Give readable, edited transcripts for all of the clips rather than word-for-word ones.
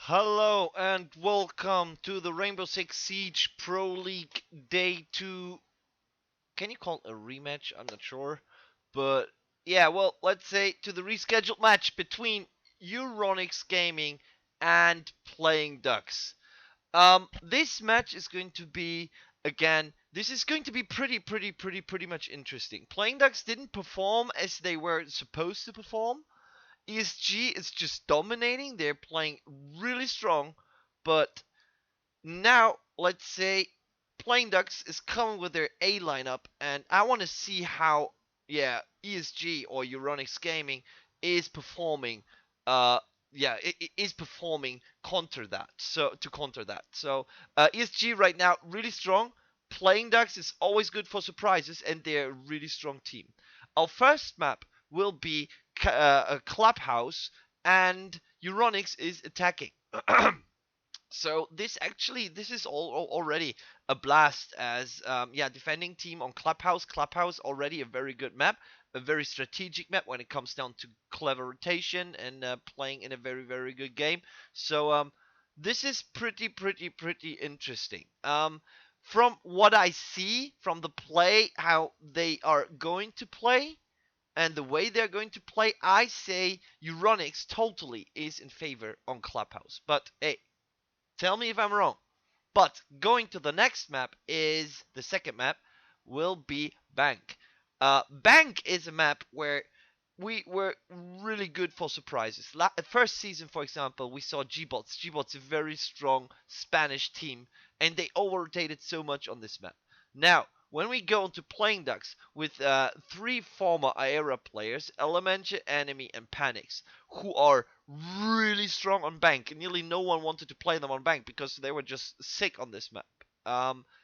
Hello and welcome to the Rainbow Six Siege Pro League Day 2. Can you call it a rematch? I'm not sure. But yeah, well, let's say to the rescheduled match between EURONICS Gaming and Playing Ducks. This match is going to be, again, this is going to be pretty much interesting. Playing Ducks didn't perform as they were supposed to perform. ESG is just dominating. They're playing really strong, but now let's say Plain Ducks is coming with their A lineup, and I want to see how ESG or Euronics Gaming is performing. Uh, it is performing counter that. So ESG right now really strong. Playing Ducks is always good for surprises, and they're a really strong team. Our first map will be a clubhouse, and Euronics is attacking. So this is already a blast as defending team on Clubhouse already a very good map, a very strategic map when it comes down to clever rotation and playing in a very good game. So this is pretty interesting. From what I see from the play, how they are going to play and the way they're going to play, I say Euronics totally is in favor on Clubhouse. But hey, tell me if I'm wrong. But going to the next map is the second map will be Bank. Bank is a map where we were really good for surprises. First season, for example, we saw G-Bots. G-Bots a very strong Spanish team, and they over-rotated so much on this map. Now, when we go into Playing Ducks with three former Aera players, Elementia, Enemy, and Panix, who are really strong on Bank. Nearly no one wanted to play them on Bank because they were just sick on this map.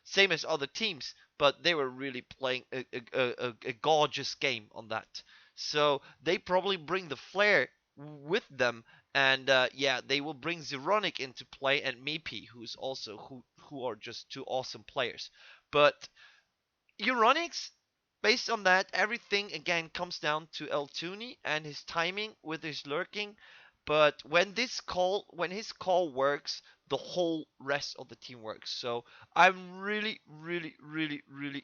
Same as other teams, but they were really playing a gorgeous game on that. So they probably bring the flair with them, and they will bring Zeronic into play and Meepy, who are just two awesome players. But Euronics, based on that, everything again comes down to El Tuni and his timing with his lurking. But when his call works, the whole rest of the team works. So I'm really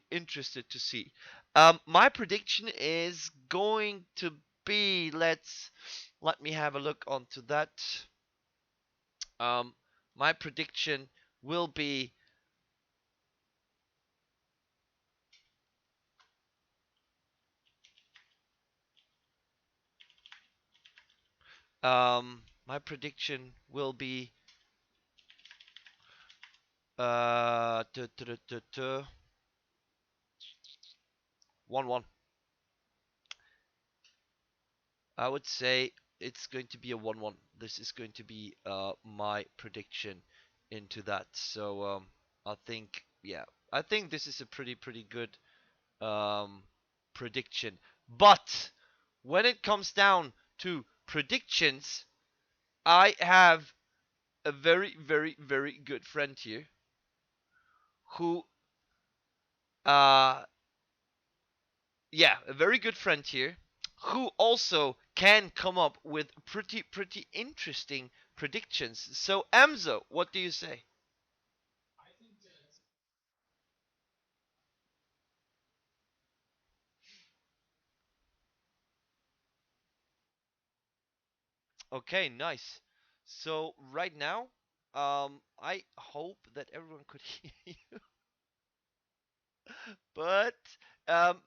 interested to see. My prediction is going to be let me have a look onto that. Um, my prediction will be 1-1. I would say it's going to be a 1-1. This is going to be my prediction into that. So I think this is a pretty good um, prediction. But when it comes down to predictions, I have a very good friend here who uh a very good friend here who also can come up with pretty interesting predictions. So Amzo, what do you say? Okay, nice. So right now, I hope that everyone could hear you, but um,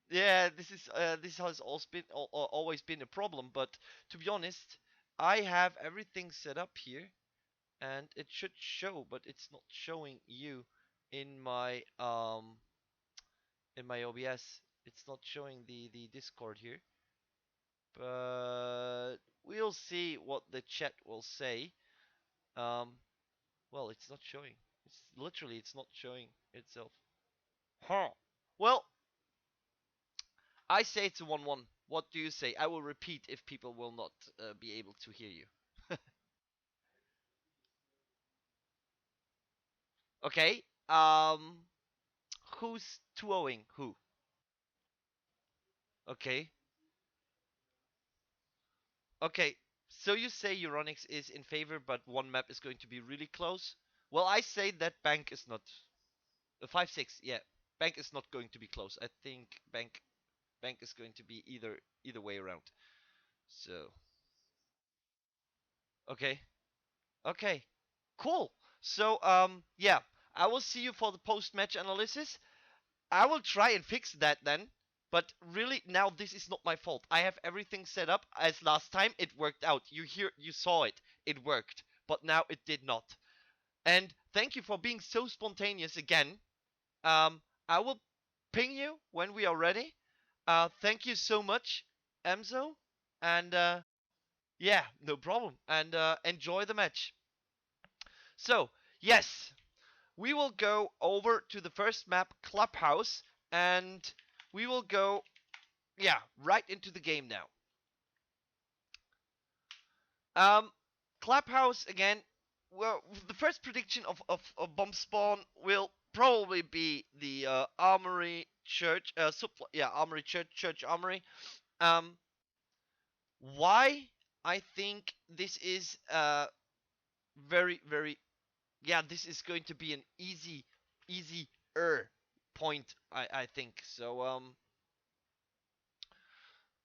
this has always been a problem. But to be honest, I have everything set up here, and it should show, but it's not showing you in my OBS. It's not showing the Discord here, but we'll see what the chat will say. Um, well, it's not showing. It's not showing itself. Huh. Well, I say it's a 1-1. What do you say? I will repeat if people will not be able to hear you. Okay. Who's 2-0ing who? Okay. Okay. So you say EURONICS is in favor, but one map is going to be really close. Well, I say that Bank is not. 5-6, yeah. Bank is not going to be close. I think Bank is going to be either way around. So okay, okay, cool. So yeah, I will see you for the post-match analysis. I will try and fix that then. But really, now this is not my fault. I have everything set up as last time. It worked out. You saw it. It worked. But now it did not. And thank you for being so spontaneous again. I will ping you when we are ready. Thank you so much, Emzo. And yeah, no problem. And enjoy the match. So, yes, we will go over to the first map, Clubhouse, and we will go, yeah, right into the game now. Clubhouse again. Well, the first prediction of bomb spawn will probably be the Armory Church, Armory Church Armory. Why? I think this is very, very, yeah, this is going to be an easier point, I think. So,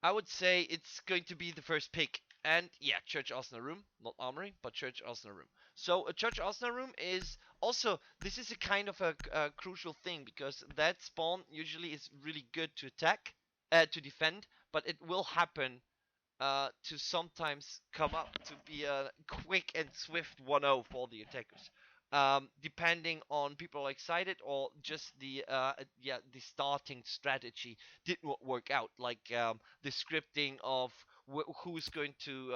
I would say it's going to be the first pick. And yeah, Church Arsenal Room, not Armory, but Church Arsenal Room. So a Church Arsenal Room is also, this is a kind of a crucial thing, because that spawn usually is really good to attack, to defend, but it will happen to sometimes come up to be a quick and swift 1-0 for the attackers. Depending on people are excited, or just the starting strategy did not work out, like the scripting of who's going to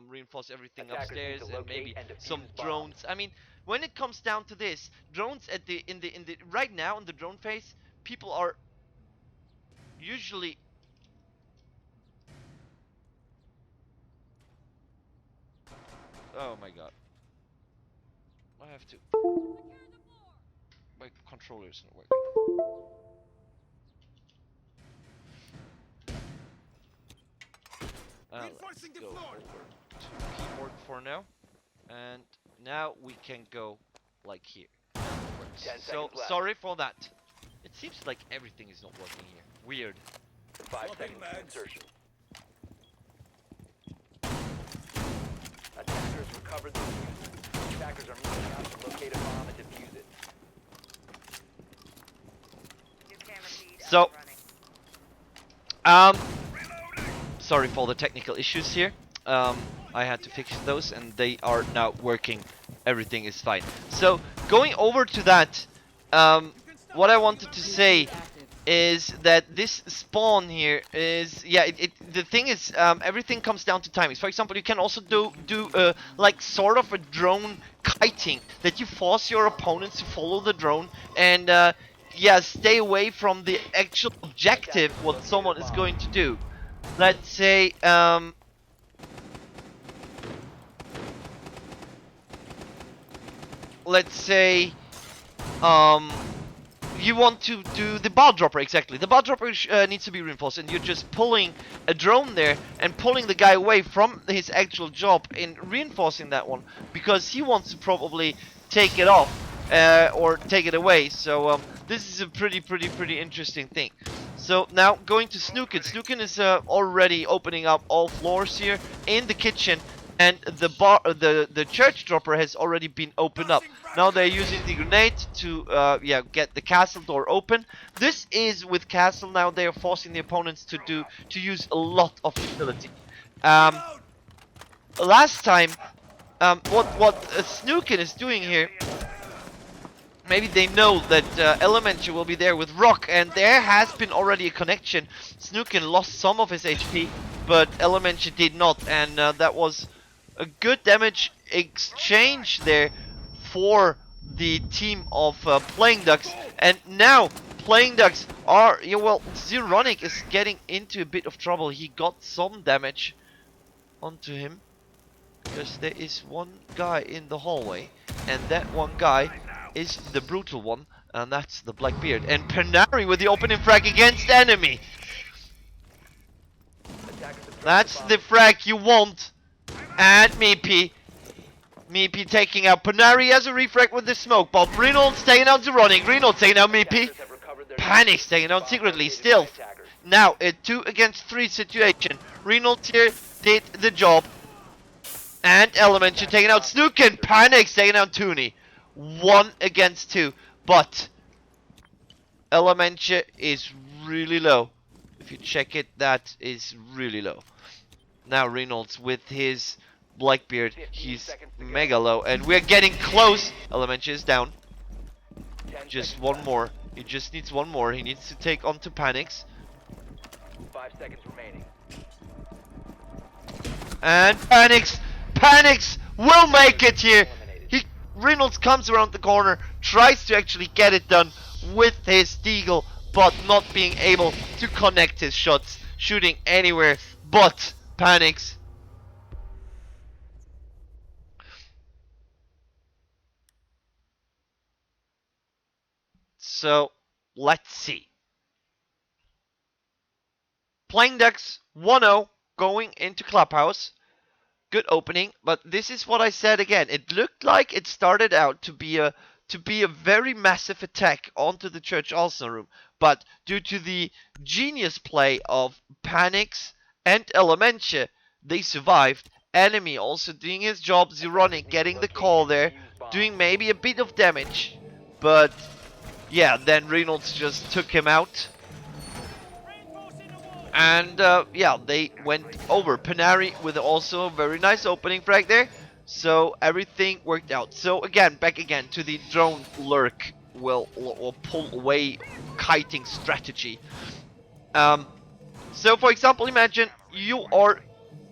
reinforce everything upstairs, and maybe some drones. I mean, when it comes down to this, drones at the right now in the drone phase, people are usually oh my god. I have to. My controller isn't working. Let's go over to keyboard for now, and now we can go like here. So sorry for that. It seems like everything is not working here. Weird. 5 seconds to insertion. Attackers recovered the diffuser. Attackers are moving out to locate a bomb and defuse it. So, sorry for the technical issues here. I had to fix those, and they are now working. Everything is fine. So, going over to that, what I wanted to say is that this spawn here is, yeah, the thing is, everything comes down to timings. For example, you can also do like sort of a drone kiting, that you force your opponents to follow the drone and yeah, stay away from the actual objective what someone is going to do. Let's say you want to do the ball dropper, exactly. The ball dropper needs to be reinforced, and you're just pulling a drone there and pulling the guy away from his actual job in reinforcing that one, because he wants to probably take it off or take it away. So this is a pretty interesting thing. So now going to Snookin. Snookin is already opening up all floors here in the kitchen, and the church dropper has already been opened up. Now they're using the grenade to get the castle door open. This is with castle. Now they are forcing the opponents to use a lot of utility. Last time, what Snookin is doing here, maybe they know that Elementary will be there with Rock, and there has been already a connection. Snookin lost some of his HP, but Elementary did not, and that was a good damage exchange there for the team of Playing Ducks. And now Playing Ducks are, yeah, well, Zeronic is getting into a bit of trouble. He got some damage onto him, because there is one guy in the hallway, and that one guy is the brutal one, and that's the Blackbeard. And Pernari with the opening frag against enemy. That's the frag you want. And Meepy. Meepy taking out Panari as a refrag with the smoke bomb. Reynolds taking out Zeronic. Reynolds taking out Meepy. Panics taking out secretly. Stealth. Now, a 2 against 3 situation. Reynolds here did the job. And Elementary taking out Snookin. Panics taking out Tooney. 1 against 2. But Elementary is really low. If you check it, that is really low. Now Reynolds with his Blackbeard, he's mega low. And we're getting close. Elementary is down. Just one more. He just needs one more. He needs to take on to Panics. 5 seconds remaining. And Panics will make it here. Reynolds comes around the corner, tries to actually get it done with his Deagle, but not being able to connect his shots, shooting anywhere but Panics. So let's see. Playing Ducks 1-0 going into Clubhouse. Good opening, but this is what I said again. It looked like it started out to be a very massive attack onto the Church Arsenal room, but due to the genius play of Panics and Elementia, they survived. Enemy also doing his job. Zeronic getting the call there, doing maybe a bit of damage, but yeah, then Reynolds just took him out. And yeah, they went over. Panari with also a very nice opening frag there. So everything worked out. So again, back again to the drone lurk will pull away kiting strategy. So for example, imagine you are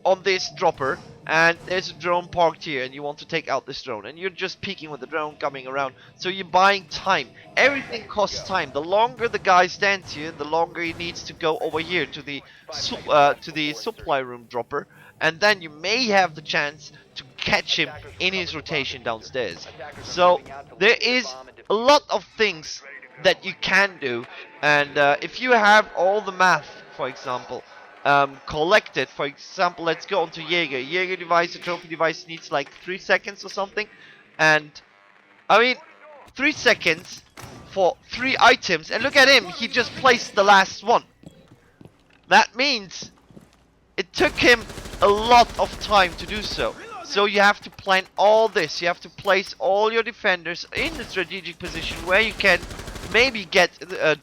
on this dropper and there's a drone parked here and you want to take out this drone and you're just peeking with the drone coming around, so you're buying time. Everything costs time. The longer the guy stands here, the longer he needs to go over here to the supply room dropper, and then you may have the chance to catch him in his rotation downstairs. So there is a lot of things that you can do, and if you have all the math, for example, collected. For example, let's go on to Jaeger. Jaeger device, the trophy device needs like 3 seconds or something. And, I mean, 3 seconds for 3 items. And look at him, he just placed the last one. That means it took him a lot of time to do so. So you have to plan all this. You have to place all your defenders in the strategic position where you can maybe get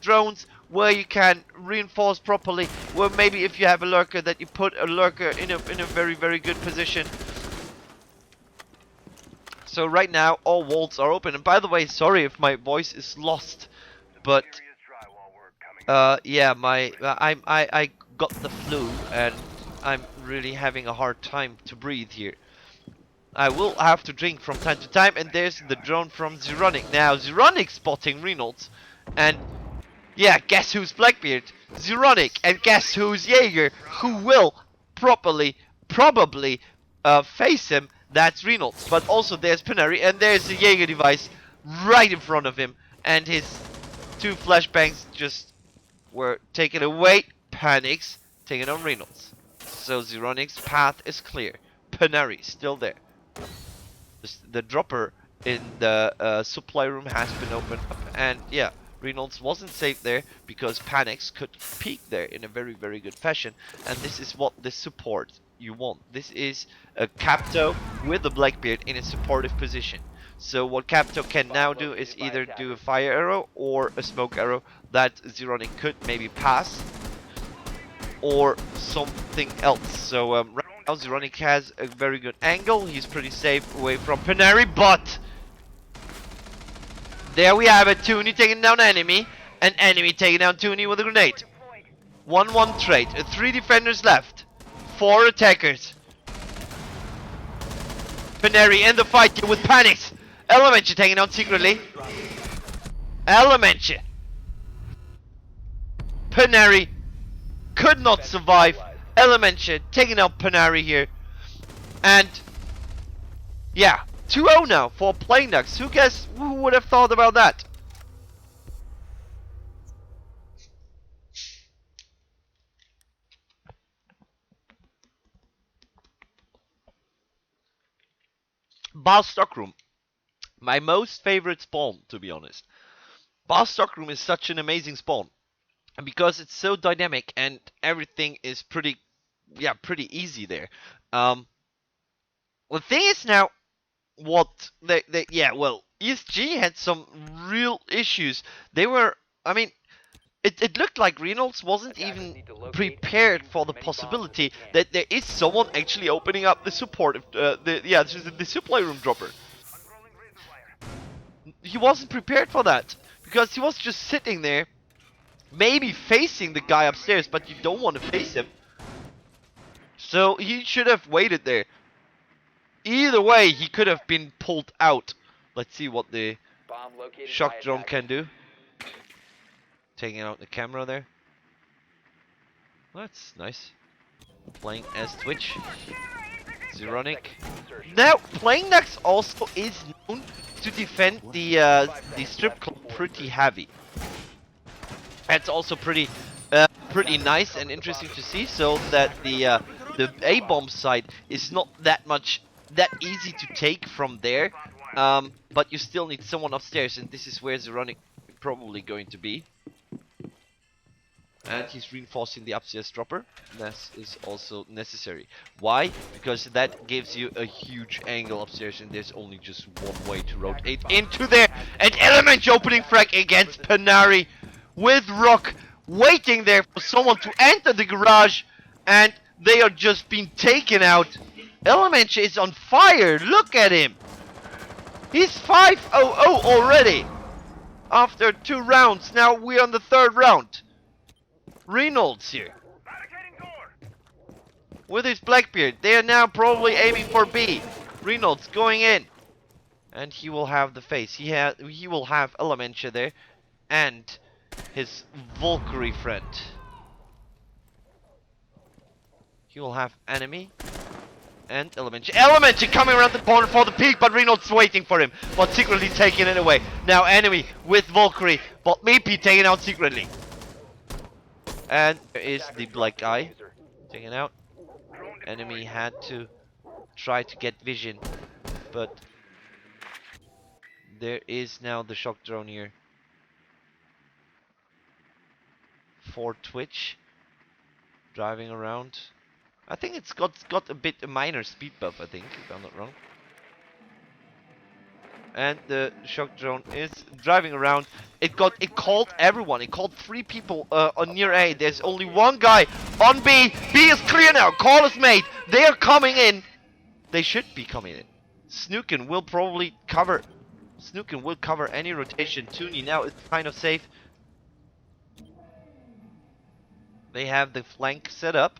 drones, where you can reinforce properly, where maybe if you have a lurker, that you put a lurker in a very, very good position. So right now all walls are open. And by the way, sorry if my voice is lost, but yeah, I got the flu and I'm really having a hard time to breathe here. I will have to drink from time to time. And there's the drone from Zeronic. Now Zeronic spotting Reynolds, and yeah, guess who's Blackbeard? Zeronic. And guess who's Jaeger? Who will probably face him? That's Reynolds. But also there's Panari, and there's the Jaeger device right in front of him. And his 2 flashbangs just were taken away. Panics taking on Reynolds. So Zeronic's path is clear. Panari still there. The dropper in the supply room has been opened up, and yeah, Reynolds wasn't safe there because Panics could peek there in a very, very good fashion. And this is what the support you want. This is a Capto with a Blackbeard in a supportive position. So what Capto can now do is either do a fire arrow or a smoke arrow that Zeronic could maybe pass, or something else. So right now Zeronic has a very good angle. He's pretty safe away from Panari, but there we have it. Tooney taking down enemy, and enemy taking down Tooney with a grenade. 1-1 trade. 3 defenders left. 4 attackers. Panari in the fight here with Panics. Elementia taking down secretly. Elementia. Panari could not survive. Elementia taking out Panari here. And yeah, 2-0 now for Playing Ducks. Who would have thought about that? Bar Stockroom, my most favorite spawn, to be honest. Bar Stockroom is such an amazing spawn. And because it's so dynamic and everything is pretty, yeah, pretty easy there. The thing is now, what yeah, well, ESG had some real issues. They were, I mean, it looked like Reynolds wasn't even prepared for the possibility that there is someone actually opening up the support, the supply room dropper. He wasn't prepared for that because he was just sitting there, maybe facing the guy upstairs, but you don't want to face him. So he should have waited there. Either way, he could have been pulled out. Let's see what the shock drone can do. Taking out the camera there. That's nice. Playing as Twitch. EURONICS. Now, PLAYDAY also is known to defend the strip club pretty heavy. That's also pretty nice and interesting to see. So that the A-bomb side is not that easy to take from there. But you still need someone upstairs, and this is where EURONICS probably going to be. And he's reinforcing the upstairs dropper. This is also necessary. Why? Because that gives you a huge angle upstairs, and there's only just one way to rotate into there. And Element opening frag against Panari with Rock waiting there for someone to enter the garage, and they are just being taken out. Element is on fire. Look at him. He's 5-0-0 already after 2 rounds. Now we're on the 3rd round. Reynolds here with his Blackbeard. They are now probably aiming for B. Reynolds going in, and he will have the face. He will have Elementia there, and his Valkyrie friend. He will have enemy and Elementia. Elementia coming around the corner for the peek, but Reynolds waiting for him, but secretly taking it away. Now enemy with Valkyrie, but Meepy taken out secretly. And there is the black eye taken out. Enemy had to try to get vision, but there is now the shock drone here for Twitch, driving around. I think it's got a minor speed buff, I think, if I'm not wrong. And the shock drone is driving around. It called everyone. It called 3 people on near A. There's only 1 guy on B. B is clear now. Call is made. They are coming in. They should be coming in. Snooken will probably cover. Snooken will cover any rotation. Tooney now is kind of safe. They have the flank set up.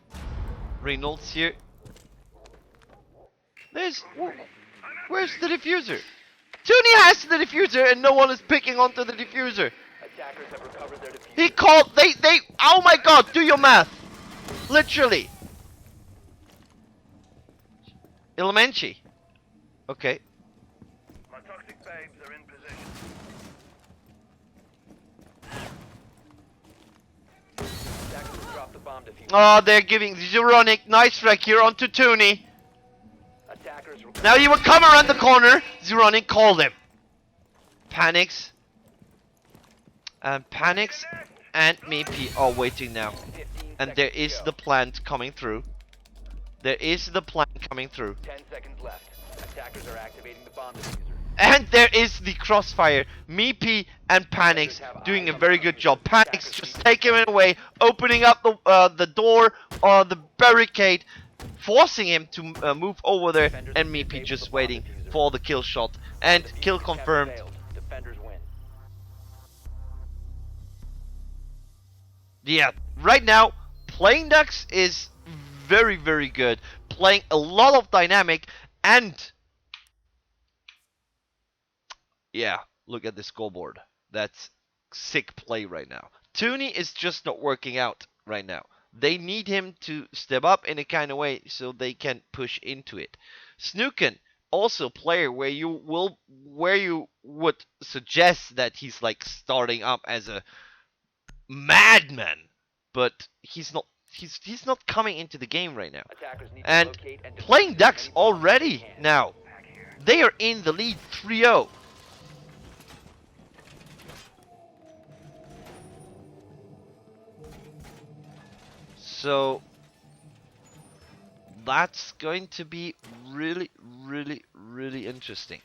Reynolds here. Where's the diffuser? Tooney has the diffuser and no one is picking onto the diffuser. Attackers have recovered their diffuser. He called, oh my god, do your math. Literally. Elemenchi. Okay. My toxic babes are in position. Attackers have dropped the bomb diffuser. Oh, they're giving EURONICS. Nice wreck here onto Tooney. Attackers Now he will come around the corner. EURONICS called him. Panics. And Panics and Meepy are waiting now. And there is the plant coming through. There is the plant coming through. 10 seconds left. Attackers are activating the bomb diffuser. And there is the crossfire. Meepy and Panics doing a very good job. Panics just taking him away, opening up the door or the barricade, forcing him to move over there, and Meepy just waiting for the kill shot. And kill confirmed. Defenders win. Yeah, right now, PLAYDAY is very, very good. Playing a lot of dynamic and... yeah, look at the scoreboard. That's sick play right now. Tooney is just not working out right now. They need him to step up in a kind of way so they can push into it. Snooken, also player where you would suggest that he's like starting up as a madman, but he's not. He's not coming into the game right now. Attackers need to And locate and defuse playing as ducks many bombs as already they can. now. They are in the lead 3-0. So that's going to be really, really, really interesting.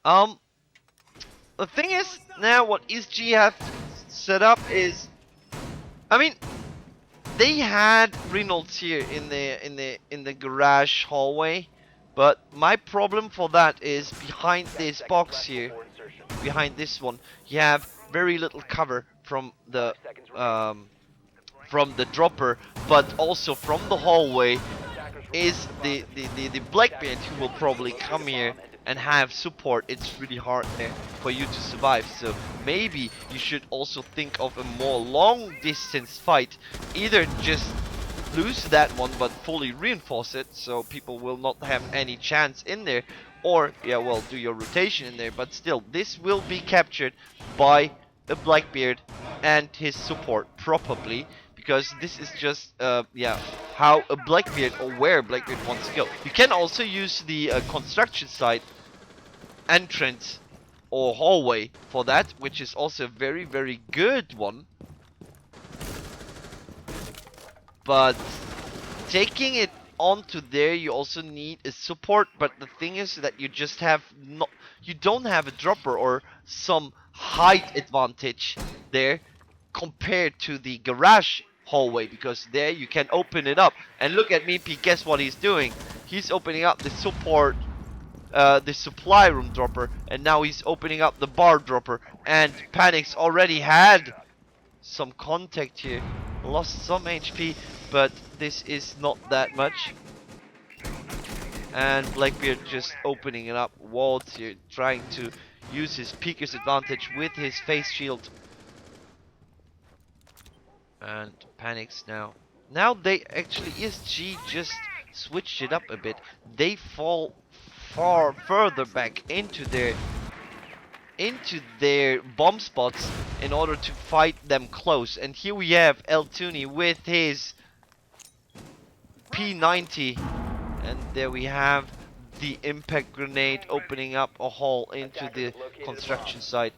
The thing is, now what ESG have set up is, I mean, they had Reynolds here in the garage hallway, but my problem for that is behind this box here, behind this one, you have very little cover from the dropper, but also from the hallway is the Blackbeard, who will probably come here and have support. It's really hard there for you to survive, so maybe you should also think of a more long distance fight. Either just lose that one but fully reinforce it so people will not have any chance in there, or yeah, well, do your rotation in there, but still this will be captured by the Blackbeard and his support probably, because this is just yeah, how a Blackbeard or where Blackbeard wants to go. You can also use the construction site entrance or hallway for that, which is also a very, very good one. But taking it onto there, you also need a support. But the thing is that you just have not, you don't have a dropper or some height advantage there compared to the garage hallway, because there you can open it up. And look at Meepy, guess what he's doing? He's opening up the support, the supply room dropper, and now he's opening up the bar dropper. And Panic's already had some contact here, lost some HP, but this is not that much. And Blackbeard just opening it up, walls here, trying to use his peeker's advantage with his face shield. And Panics now. Now they actually, ESG just switched it up a bit. They fall far further back into their bomb spots in order to fight them close. And here we have El Tuni with his P90, and there we have the impact grenade opening up a hole into the construction site.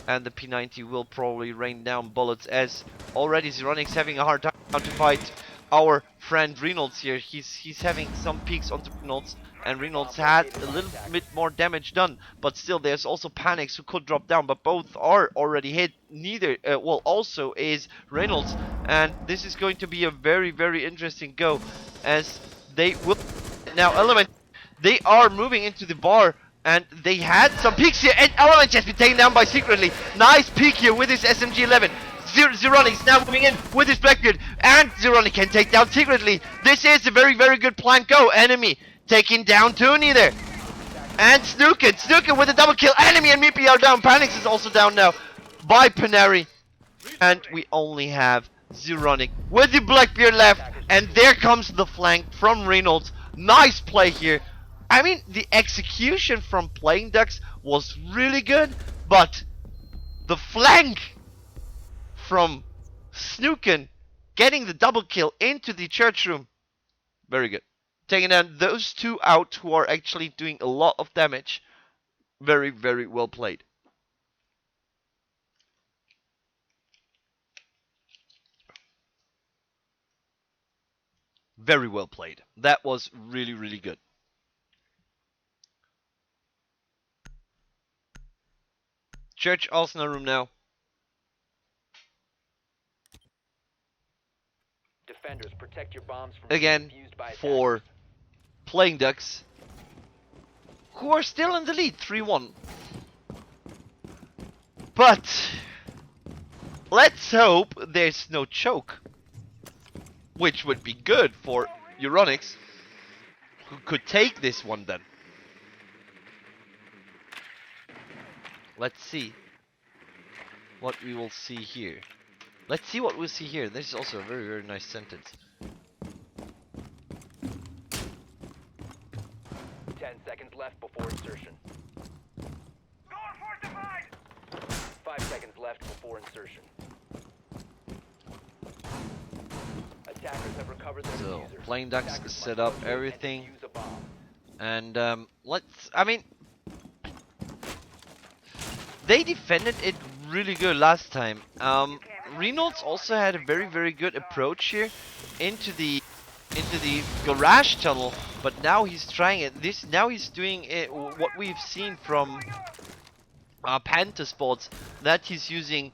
And the P90 will probably rain down bullets, as already EURONICS having a hard time to fight our friend Reynolds here. He's having some peeks onto Reynolds, and Reynolds had a little bit more damage done, but still there's also Panics who could drop down, but both are already hit. Neither, well, also is Reynolds, and this is going to be a very, very interesting go, as they will now Element. They are moving into the bar, and they had some peeks here, and Element has been taken down by Secretly. Nice peek here with his SMG-11. EURONICS now moving in with his Blackbeard, and EURONICS can take down Secretly. This is a very, very good plan. Go, enemy taking down Toonie there. And Snookin with a double kill. Enemy and Meepy are down. Panics is also down now by Panari. And we only have EURONICS with the Blackbeard left, and there comes the flank from Reynolds. Nice play here. I mean, the execution from Playing Ducks was really good, but the flank from Snookin getting the double kill into the church room, very good. Taking down those two out who are actually doing a lot of damage. Very, very well played. Very well played. That was really, really good. Church Arsenal room now. Defenders, protect your bombs from Again, for Playing Ducks, who are still in the lead, 3-1. But let's hope there's no choke, which would be good for EURONICS, who could take this one then. Let's see what we will see here. Let's see what we'll see here. This is also a very, very nice sentence. 10 seconds left before insertion. Door fortified! 5 seconds left before insertion. Attackers have recovered their So, diffuser. Playing Ducks Attackers set must up locate and everything. defuse a bomb. And I mean, they defended it really good last time. Reynolds also had a very good approach here into the garage tunnel, but now he's trying it. Now he's doing it, what we've seen from Panther Sports, that he's using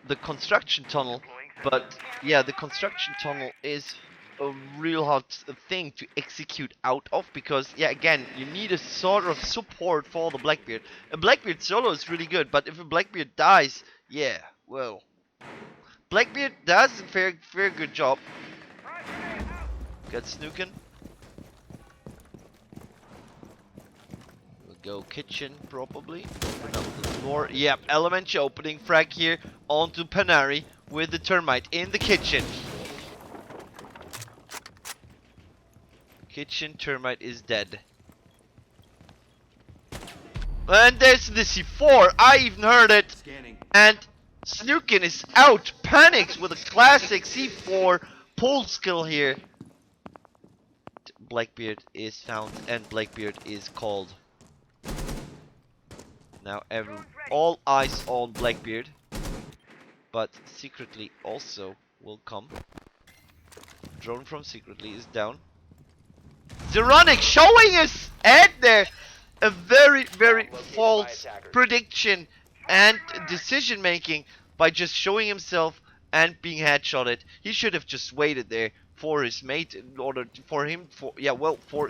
the construction tunnel. But yeah, the construction tunnel is a real hard thing to execute out of, because yeah, again, you need a sort of support for the Blackbeard. A Blackbeard solo is really good, but if a Blackbeard dies, yeah, well, Blackbeard does a fair good job. Got Snookin. We'll go kitchen probably. Open up the floor. Yep, elementary opening frag here onto Panari with the termite in the kitchen. Kitchen termite is dead. And there's the C4. I even heard it. Scanning. And Snookin is out. Panics with a classic C4 pull skill here. Blackbeard is found and Blackbeard is called. Now all eyes on Blackbeard. But secretly also will come. Drone from secretly is down. EURONICS showing his head there. A very false prediction and decision making by just showing himself and being headshotted. He should have just waited there for his mate in order for him for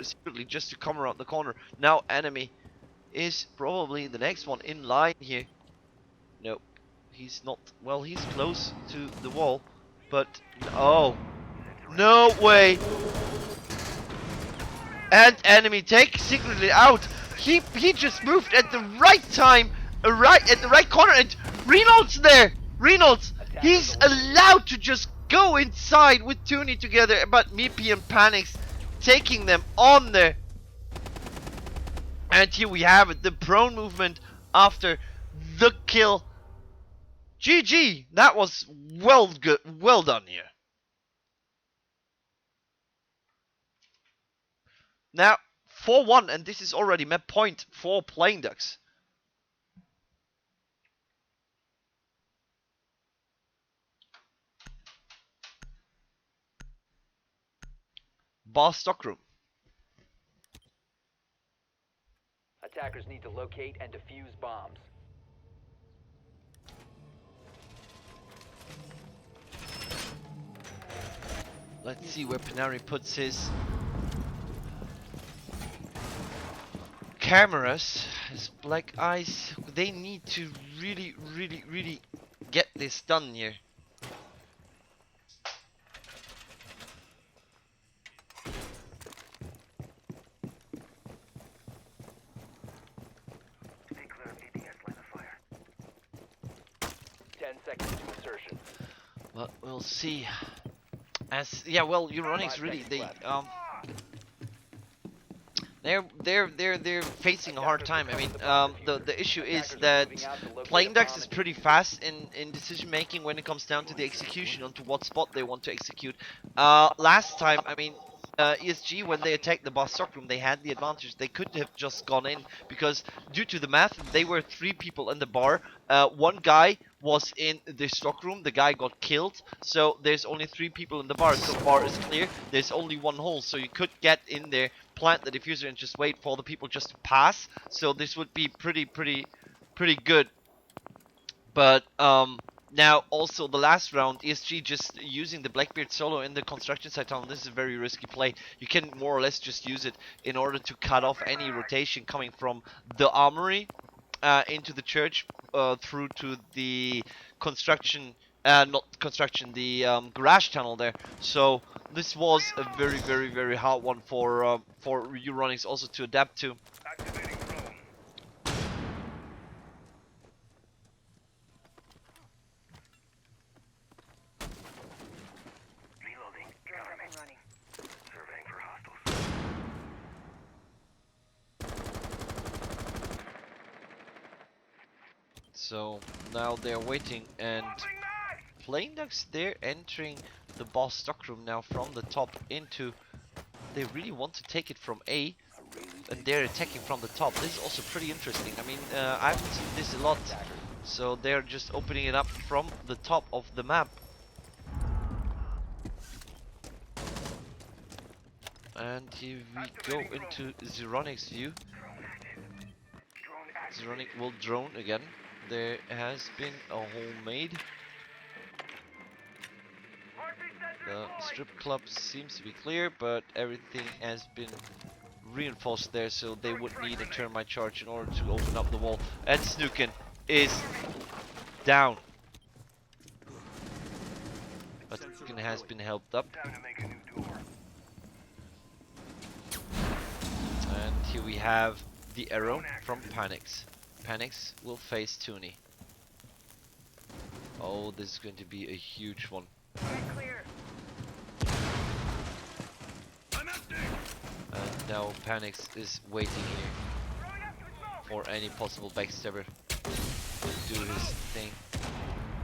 secretly just to come around the corner. Now enemy is probably the next one in line here. Nope, he's not. Well, he's close to the wall, but oh, no way. And enemy take secretly out. He just moved at the right time, at the right corner, and Reynolds there. Reynolds, he's allowed to just go inside with Tooney together, but Mipi and Panics taking them on there. And here we have it, the prone movement after the kill. GG, that was well done here. Now 4-1, and this is already map point for Playing Ducks. Bar stockroom. Attackers need to locate and defuse bombs. Let's see where Panari puts his cameras, his black eyes. They need to really get this done here. But we'll see. As yeah, well, EURONICS really they're facing a hard time. I mean, the issue is that Playing Ducks is pretty fast in decision making when it comes down to the execution onto what spot they want to execute. Last time, I mean, ESG, when they attacked the bar stockroom, they had the advantage. They could have just gone in because due to the math, they were 3 people in the bar. One guy was in the stockroom. The guy got killed, so there's only 3 people in the bar. So bar is clear. There's only 1 hole, so you could get in there, plant the diffuser, and just wait for the people just to pass. So this would be pretty good. But now also the last round, ESG just using the Blackbeard solo in the construction site tunnel. This is a very risky play. You can more or less just use it in order to cut off any rotation coming from the armory into the church through to the construction, the garage tunnel there. So this was a very hard one for EURONICS also to adapt to. Activating drone. Reloading. Cover me. Running. Surveying for hostiles. So now they're waiting, and Playing Ducks, they're entering the boss stockroom now from the top into. They really want to take it from A, and they're attacking from the top. This is also pretty interesting. I mean, I haven't seen this a lot, so they're just opening it up from the top of the map. And here we go into EURONICS view. EURONIC will drone again. There has been a hole made. The strip club seems to be clear, but everything has been reinforced there, so they would need a termite charge in order to open up the wall. And Snooken is down. But Snooken has been helped up. And here we have the arrow from Panics. Panics will face Toonie. Oh, this is going to be a huge one. And now Panics is waiting here for any possible backstabber to do his thing.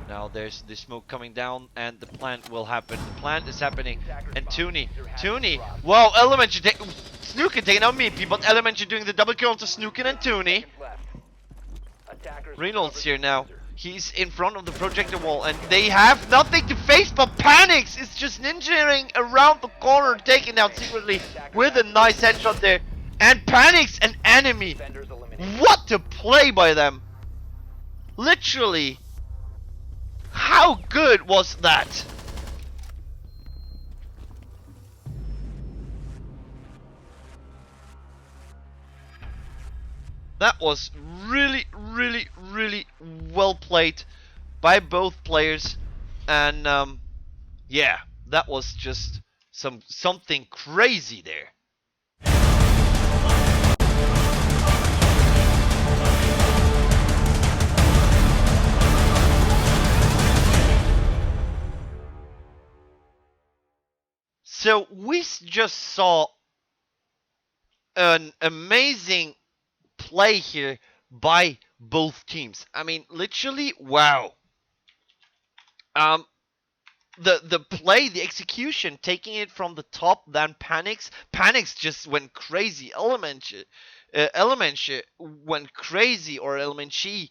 Now there's the smoke coming down and the plant will happen. The plant is happening. And Toonie, wow, Element should take Snooken taking out Meepy, but Element should doing the double kill onto Snooken and Toonie. Reynolds here now. He's in front of the projector wall and they have nothing to face, but Panics is just ninjaing around the corner, taking out secretly with a nice headshot there. And Panics an enemy. What a play by them. Literally. How good was that? That was really, really, really well played by both players, and yeah, that was just something crazy there. So we just saw an amazing play here by both teams. I mean, literally, wow. The play, the execution, taking it from the top, then Panics just went crazy. Element went crazy, or Elementary.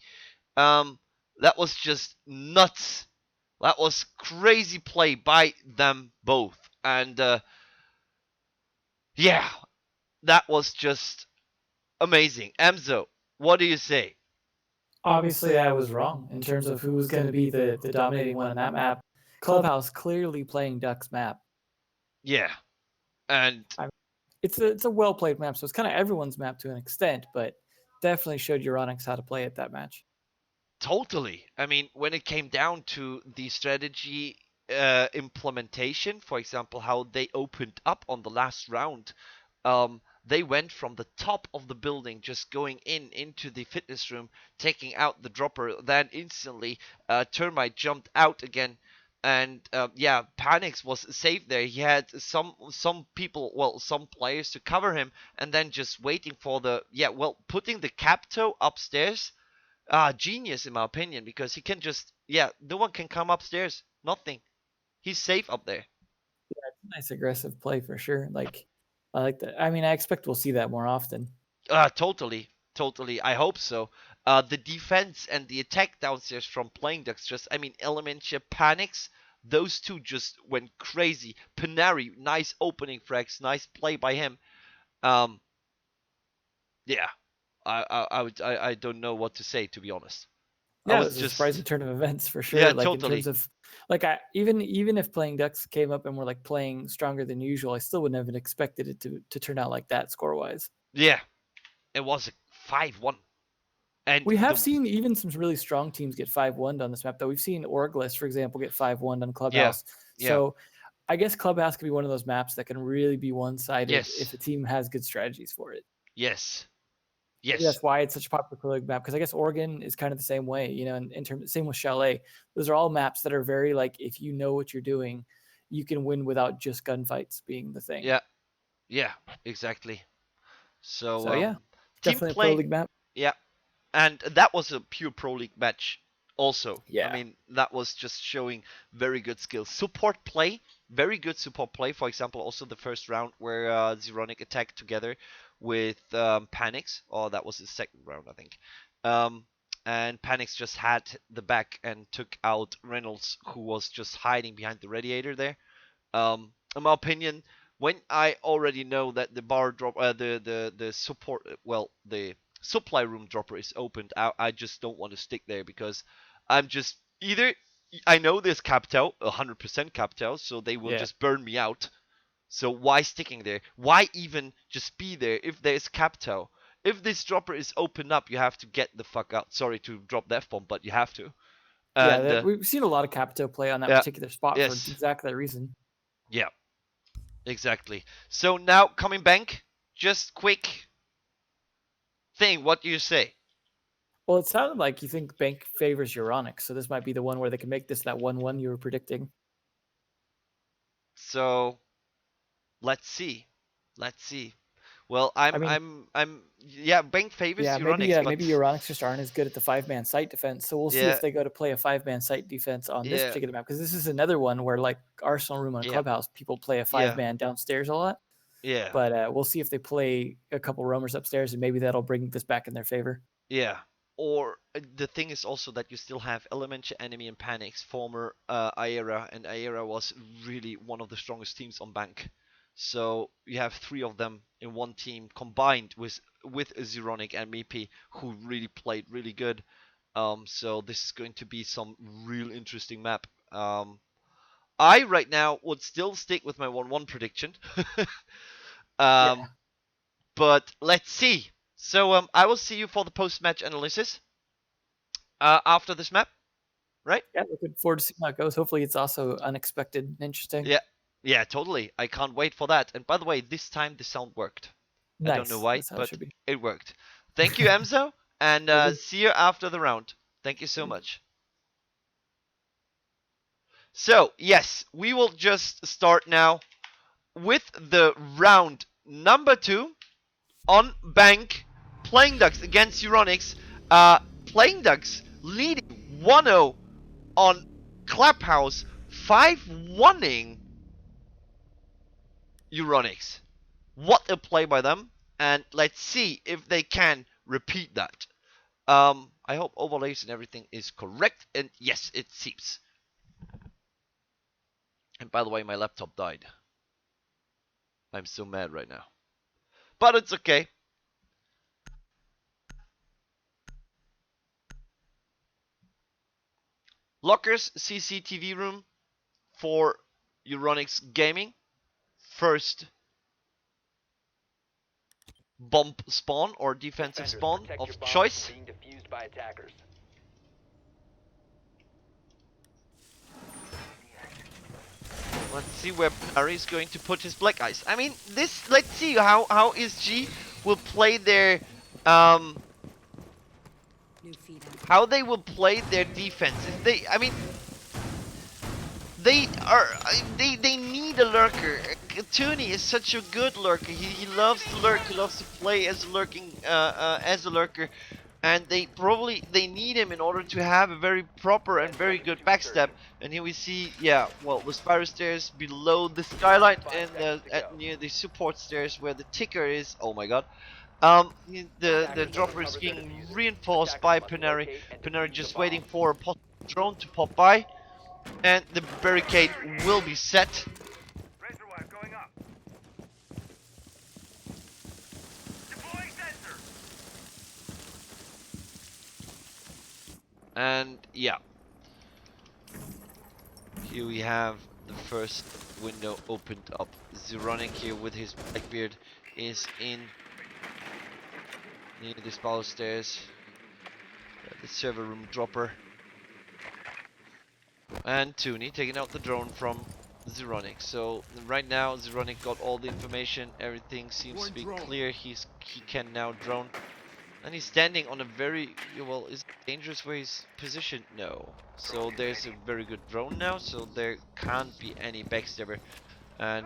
That was just nuts. That was crazy play by them both, and yeah, that was just amazing. Emzo, what do you say? Obviously, I was wrong in terms of who was going to be the dominating one on that map. Clubhouse clearly playing Duck's map. Yeah, and it's a well played map, so it's kind of everyone's map to an extent, but definitely showed EURONICS how to play at that match. Totally. I mean, when it came down to the strategy implementation, for example, how they opened up on the last round, they went from the top of the building, just going into the fitness room, taking out the dropper. Then instantly, Termite jumped out again, and yeah, Panics was safe there. He had some people, well, some players to cover him, and then just waiting for the putting the Capto upstairs. Genius in my opinion, because he can just no one can come upstairs. Nothing. He's safe up there. Yeah, it's a nice aggressive play for sure. Like, I like that. I mean, I expect we'll see that more often. Totally. I hope so. The defense and the attack downstairs from Playing Ducks Elementia, Panics, those two just went crazy. Panari, nice opening frags, nice play by him. Yeah, I don't know what to say, to be honest. Yeah, it was a surprising turn of events for sure. Yeah, like totally. In terms of, like, even if Playing Ducks came up and were like playing stronger than usual, I still wouldn't have expected it to turn out like that score wise. Yeah, it was a 5-1. And we have seen even some really strong teams get 5-1 on this map, though. We've seen Orglis, for example, get 5-1 on Clubhouse. Yeah. So I guess Clubhouse could be one of those maps that can really be one-sided if a team has good strategies for it. Yes. That's why it's such a popular Proleague map, because I guess Oregon is kind of the same way, you know, in terms, same with Chalet. Those are all maps that are very, like, if you know what you're doing, you can win without just gunfights being the thing. Yeah, exactly. So yeah, definitely a Proleague map. Yeah, and that was a pure Proleague match also. Yeah. I mean, that was just showing very good skills. Support play, very good support play. For example, also the first round where Zeronic attacked together with Panics. Oh, that was the second round, I think. And Panics just had the back and took out Reynolds, who was just hiding behind the radiator there. In my opinion, when I already know that the bar drop, the support, well, the supply room dropper is opened, I just don't want to stick there because I'm just either I know there's Captel, 100% Captel, so they will Yeah. just burn me out. So why sticking there? Why even just be there if there's Captel? If this dropper is open up, you have to get the fuck out. Sorry to drop the F-bomb, but you have to. Yeah, And we've seen a lot of Capito play on that yeah, particular spot for yes, exactly that reason. yeah, exactly. So now coming back, just quick thing. What do you say? Well, it sounded like you think Bank favors Euronics, so this might be the one where they can make this that 1-1 you were predicting. So let's see. Let's see. Well, I mean, yeah, Bank favors yeah, Euronics, but maybe Euronics just aren't as good at the 5-man site defense. So we'll see yeah, if they go to play a 5-man site defense on this yeah, particular map, because this is another one where, like Arsenal Room on yeah, Clubhouse, people play a yeah, 5-man downstairs a lot. yeah, But we'll see if they play a couple roamers upstairs, and maybe that'll bring this back in their favor. yeah. Or the thing is also that you still have Elemental Enemy and Panics, former Aera, and Aera was really one of the strongest teams on Bank. So you have three of them in one team combined with Zeronic and Meepy, who really played really good. So this is going to be some real interesting map. I right now would still stick with my 1-1 prediction. Yeah. But let's see. So I will see you for the post-match analysis after this map, right? Yeah, looking forward to seeing how it goes. Hopefully, it's also unexpected and interesting. Yeah, yeah, totally. I can't wait for that. And by the way, this time the sound worked. Nice. I don't know why, That's how it but should be. it worked. Thank you, Emzo, and Will do. see you after the round. Thank you so much. So, yes, we will just start now with the round number 2 on Bank. Playing Ducks against Euronics. Playing Ducks leading 1-0 on Clubhouse, 5-1ing Euronics. What a play by them, and let's see if they can repeat that. I hope overlays and everything is correct, and yes, it seems. And by the way, my laptop died. I'm so mad right now. But it's okay. Lockers CCTV room for Euronics Gaming. First bomb spawn or defensive Defenders, spawn protect of your bombs choice. from being defused by attackers. Let's see where Barry is going to put his black eyes. I mean, this. Let's see how ESG will play their how they will play their defenses. They need a lurker. Tooney is such a good lurker. He loves to lurk. He loves to play as a lurker, and they need him in order to have a very proper and very good backstab. And here we see, yeah, well, the spiral stairs below the skylight and near the support stairs where the ticker is. Oh my god. The dropper is being reinforced by Panari. Panari just waiting for a possible drone to pop by. And the barricade will be set. Razor wire going up. Deploying sensor. And yeah. Here we have the first window opened up. Zeronic here with his Blackbeard is in near the spiral stairs. The server room dropper. And Tooney taking out the drone from Zeronic. So right now Zeronic got all the information, everything seems to be clear. He can now drone. And he's standing on a very, well, is it dangerous where he's positioned? No. So there's a very good drone now, so there can't be any backstabber. And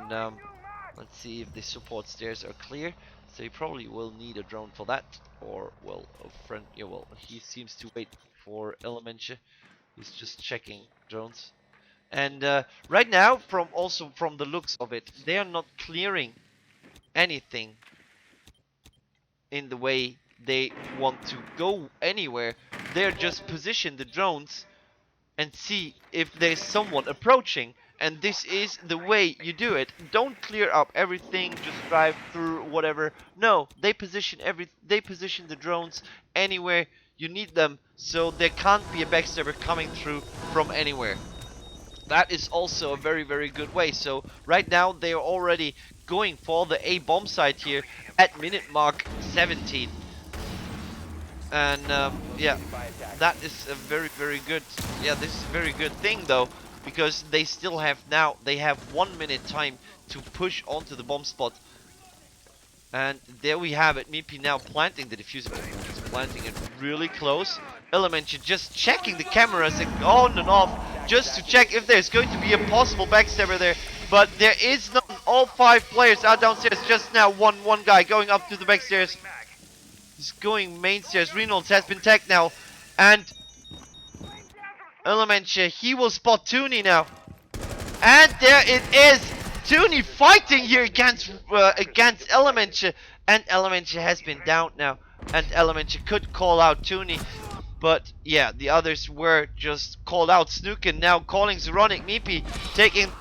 let's see if the support stairs are clear. So he probably will need a drone for that. Or, well, a friend, yeah, well, he seems to wait for Elementia. He's just checking drones. And right now, from the looks of it, they are not clearing anything in the way they want to go anywhere. They're just position the drones and see if there's someone approaching, and this is the way you do it. Don't clear up everything, just drive through whatever. No, they position the drones anywhere you need them, so there can't be a backstabber coming through from anywhere. That is also a very, very good way. So right now they are already going for the A bomb site here at minute mark 17. And yeah, that is a very, very good. Yeah, this is a very good thing though, because they still have they have 1 minute time to push onto the bomb spot. And there we have it. Mipi now planting the diffuser. He's planting it really close. Elementary just checking the cameras and on and off just to check if there's going to be a possible backstabber there. But there is none. All 5 players are downstairs. Just now one guy going up to the backstairs. He's going main stairs. Reynolds has been tagged now. And Elementary, he will spot Tooney now. And there it is. Tooney fighting here against Elementary, and Elementary has been down now, and Elementary could call out Tooney, but yeah, the others were just called out. Snooken now calling Zeronic. Mipi taking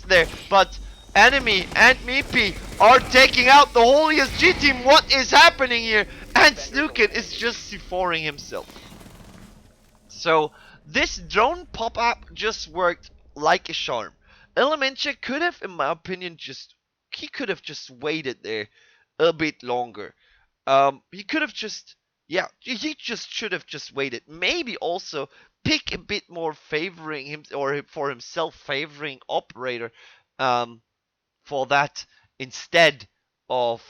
there, but Enemy and Mipi are taking out the whole ESG team. What is happening here? And Snooken is just C4ing himself. So this drone pop-up just worked like a charm. Elementary could have, in my opinion, he could have just waited there a bit longer. He could have just, yeah, he just should have just waited. Maybe also pick a bit more favoring him, or for himself favoring operator, for that instead of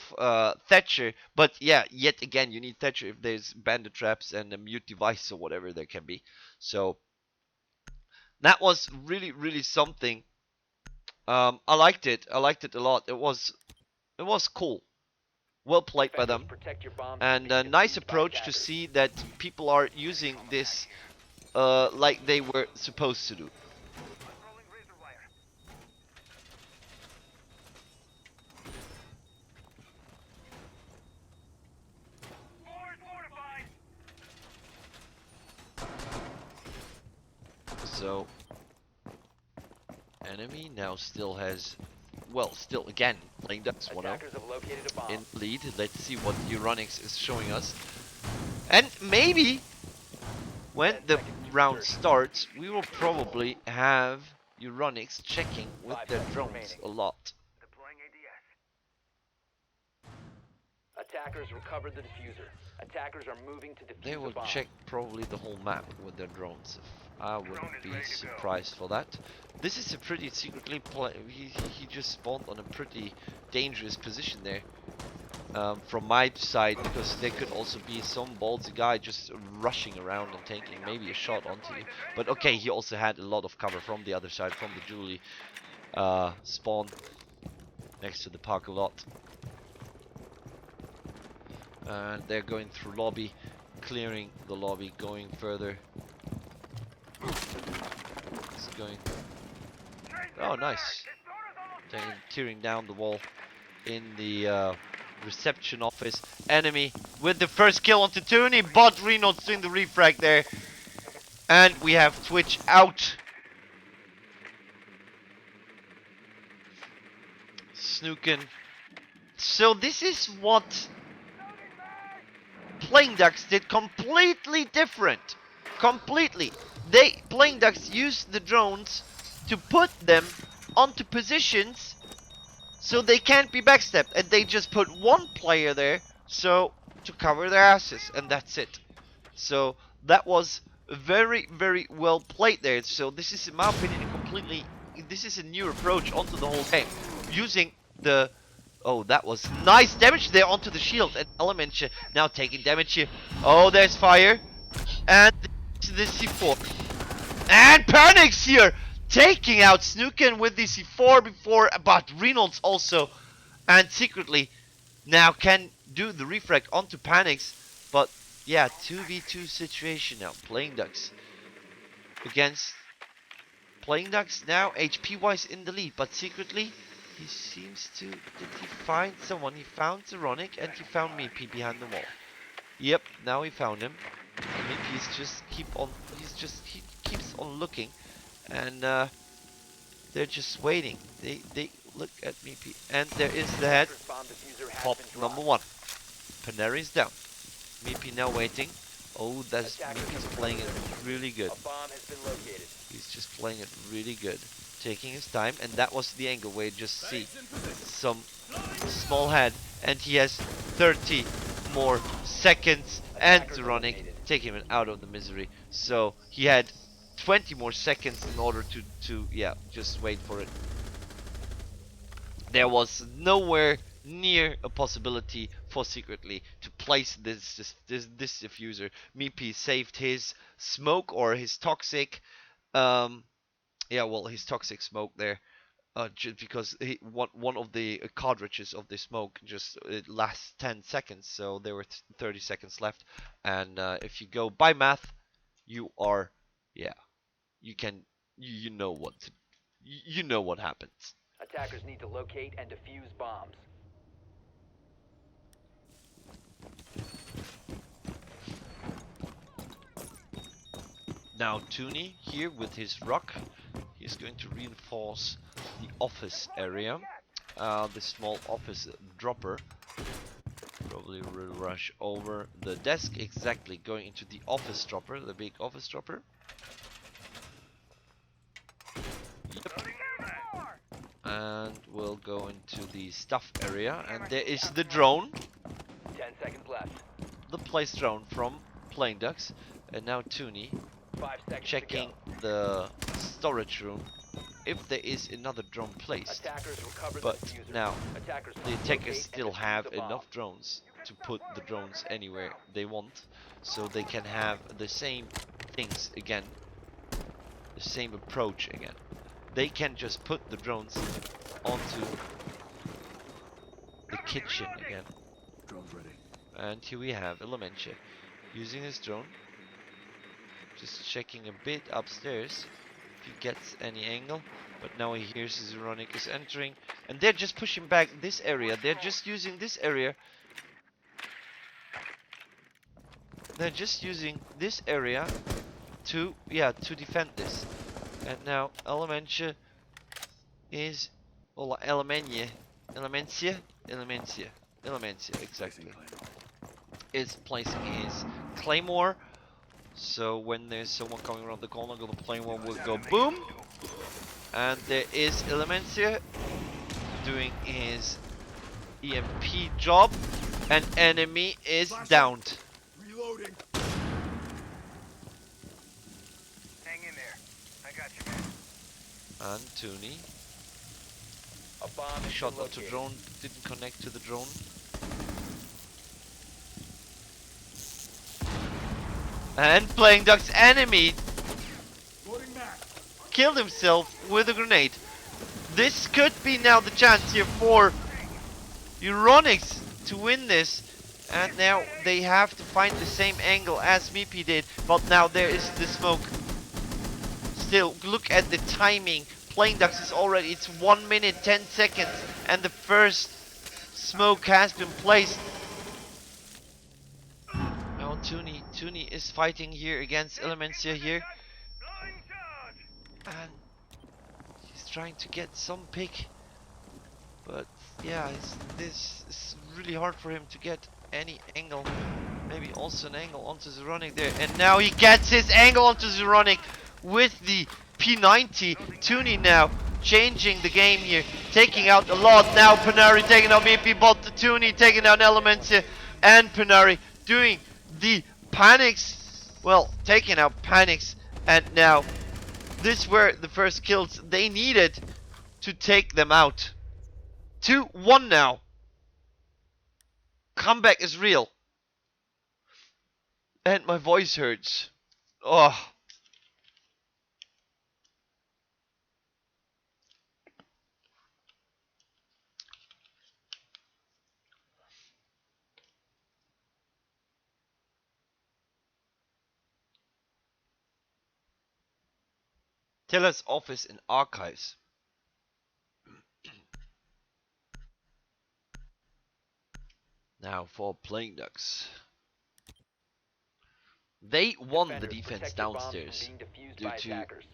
Thatcher. But yeah, yet again, you need Thatcher if there's bandit traps and a mute device or whatever there can be. So that was really, really something. I liked it. I liked it a lot. It was cool. Well played by them. And a nice approach to see that people are using this like they were supposed to do. So Enemy now still has, well, still again playing Ducks 1-0 in lead. Let's see what EURONICS is showing us. And maybe when the round starts, we will probably have EURONICS checking with their drones a lot. Attackers recovered the diffuser. Attackers are moving to defuse They will the bomb. check probably the whole map with their drones. I wouldn't be surprised for that. This is a pretty secretly he just spawned on a pretty dangerous position there. From my side, because there could also be some ballsy guy just rushing around and taking maybe a shot onto you. But okay, he also had a lot of cover from the other side, from the Julie spawn next to the park a lot. And they're going through lobby, clearing the lobby, going further. It's going. Oh, nice. Tearing down the wall in the reception office. Enemy with the first kill onto Tooney, but Reynolds doing the refrag there. And we have Twitch out. Snooken. So this is what Playing Ducks did completely different. Completely. Playing Ducks used the drones to put them onto positions so they can't be backstabbed, and they just put one player there so to cover their asses, and that's it. So that was very, very well played there. So this is, in my opinion, this is a new approach onto the whole game, using the, oh, that was nice damage there onto the shield, and Elementary now taking damage here. Oh, there's fire, and the C4, and Panics here taking out Snooken with the C4 before, but Reynolds also, and secretly now can do the refrag onto Panics. But yeah, 2v2 situation now. Playing Ducks against Playing Ducks now HP wise in the lead, but secretly He seems to... Did he find someone? He found Zeronic and he found Meepy behind the wall. Yep, now he found him. And Meepy's just he keeps on looking. And they're just waiting. They look at Meepy. And there is the head. Bomb diffuser has Pop been number dropped. 1. Paneri's down. Meepy now waiting. Oh, that's Meepy's playing it really good. A bomb has been located. He's just playing it really good. Taking his time, and that was the angle where you just see some small head, and he has 30 more seconds, and Zeronic take him out of the misery. So he had 20 more seconds in order to yeah, just wait for it. There was nowhere near a possibility for secretly to place this diffuser. Meepy saved his smoke or his toxic, yeah, well, his toxic smoke there, just because one of the cartridges of the smoke just it lasts 10 seconds, so there were 30 seconds left, and if you go by math, you are, yeah, you can, you know what, you know what happens. Attackers need to locate and defuse bombs. Now Toonie here with his rock, he's going to reinforce the office area, the small office dropper. Probably will rush over the desk, exactly going into the office dropper, the big office dropper. Yep. And we'll go into the stuff area, and there is the drone, 10 seconds left. the place drone from Playing Ducks, and now Toonie 5 seconds checking to go. the storage room if there is another drone placed. Attackers recover But the diffuser. now Attackers the must attackers locate and still defuse have the bomb. enough drones to put the drones anywhere they want, so they can have the same things again, the same approach again. They can just put the drones onto the kitchen again. Drone's ready. And here we have Elementia using his drone, just checking a bit upstairs if he gets any angle. But now he hears his Euronic is entering, and they're just pushing back this area. They're just using this area. They're just using this area to, yeah, to defend this. And now Elementia is, well, Elementia, exactly, is placing his claymore. So when there's someone coming around the corner, the claymore will go boom. And there is Elementia doing his EMP job. An enemy is downed. Reloading. Hang in there. I got you, man. And Toonie A bomb has shot been onto located. drone, didn't connect to the drone. And Playing Duck's enemy Loading back. killed himself with a grenade. This could be now the chance here for EURONICS to win this. And now they have to find the same angle as Meepy did. But now there is the smoke. Still, look at the timing. Playing Ducks is already, it's 1 minute 10 seconds. And the first smoke has been placed. Now Toonie is fighting here against Elementia here. Blowing charge. And he's trying to get some pick. But yeah, this is really hard for him to get any angle. Maybe also an angle onto Zeronic there. And now he gets his angle onto Zeronic with the P90. Toonie now changing the game here, taking out a lot. Now Panari taking out BP, but the Toonie taking down Elements here, and Panari doing the panics. Well, taking out panics, and now this were the first kills they needed to take them out. 2-1 now. Comeback is real. And my voice hurts. Oh. Teller's office in archives. Now for Playing Ducks. They won the Defenders, defense protect your bombs from downstairs being defused due by to, attackers.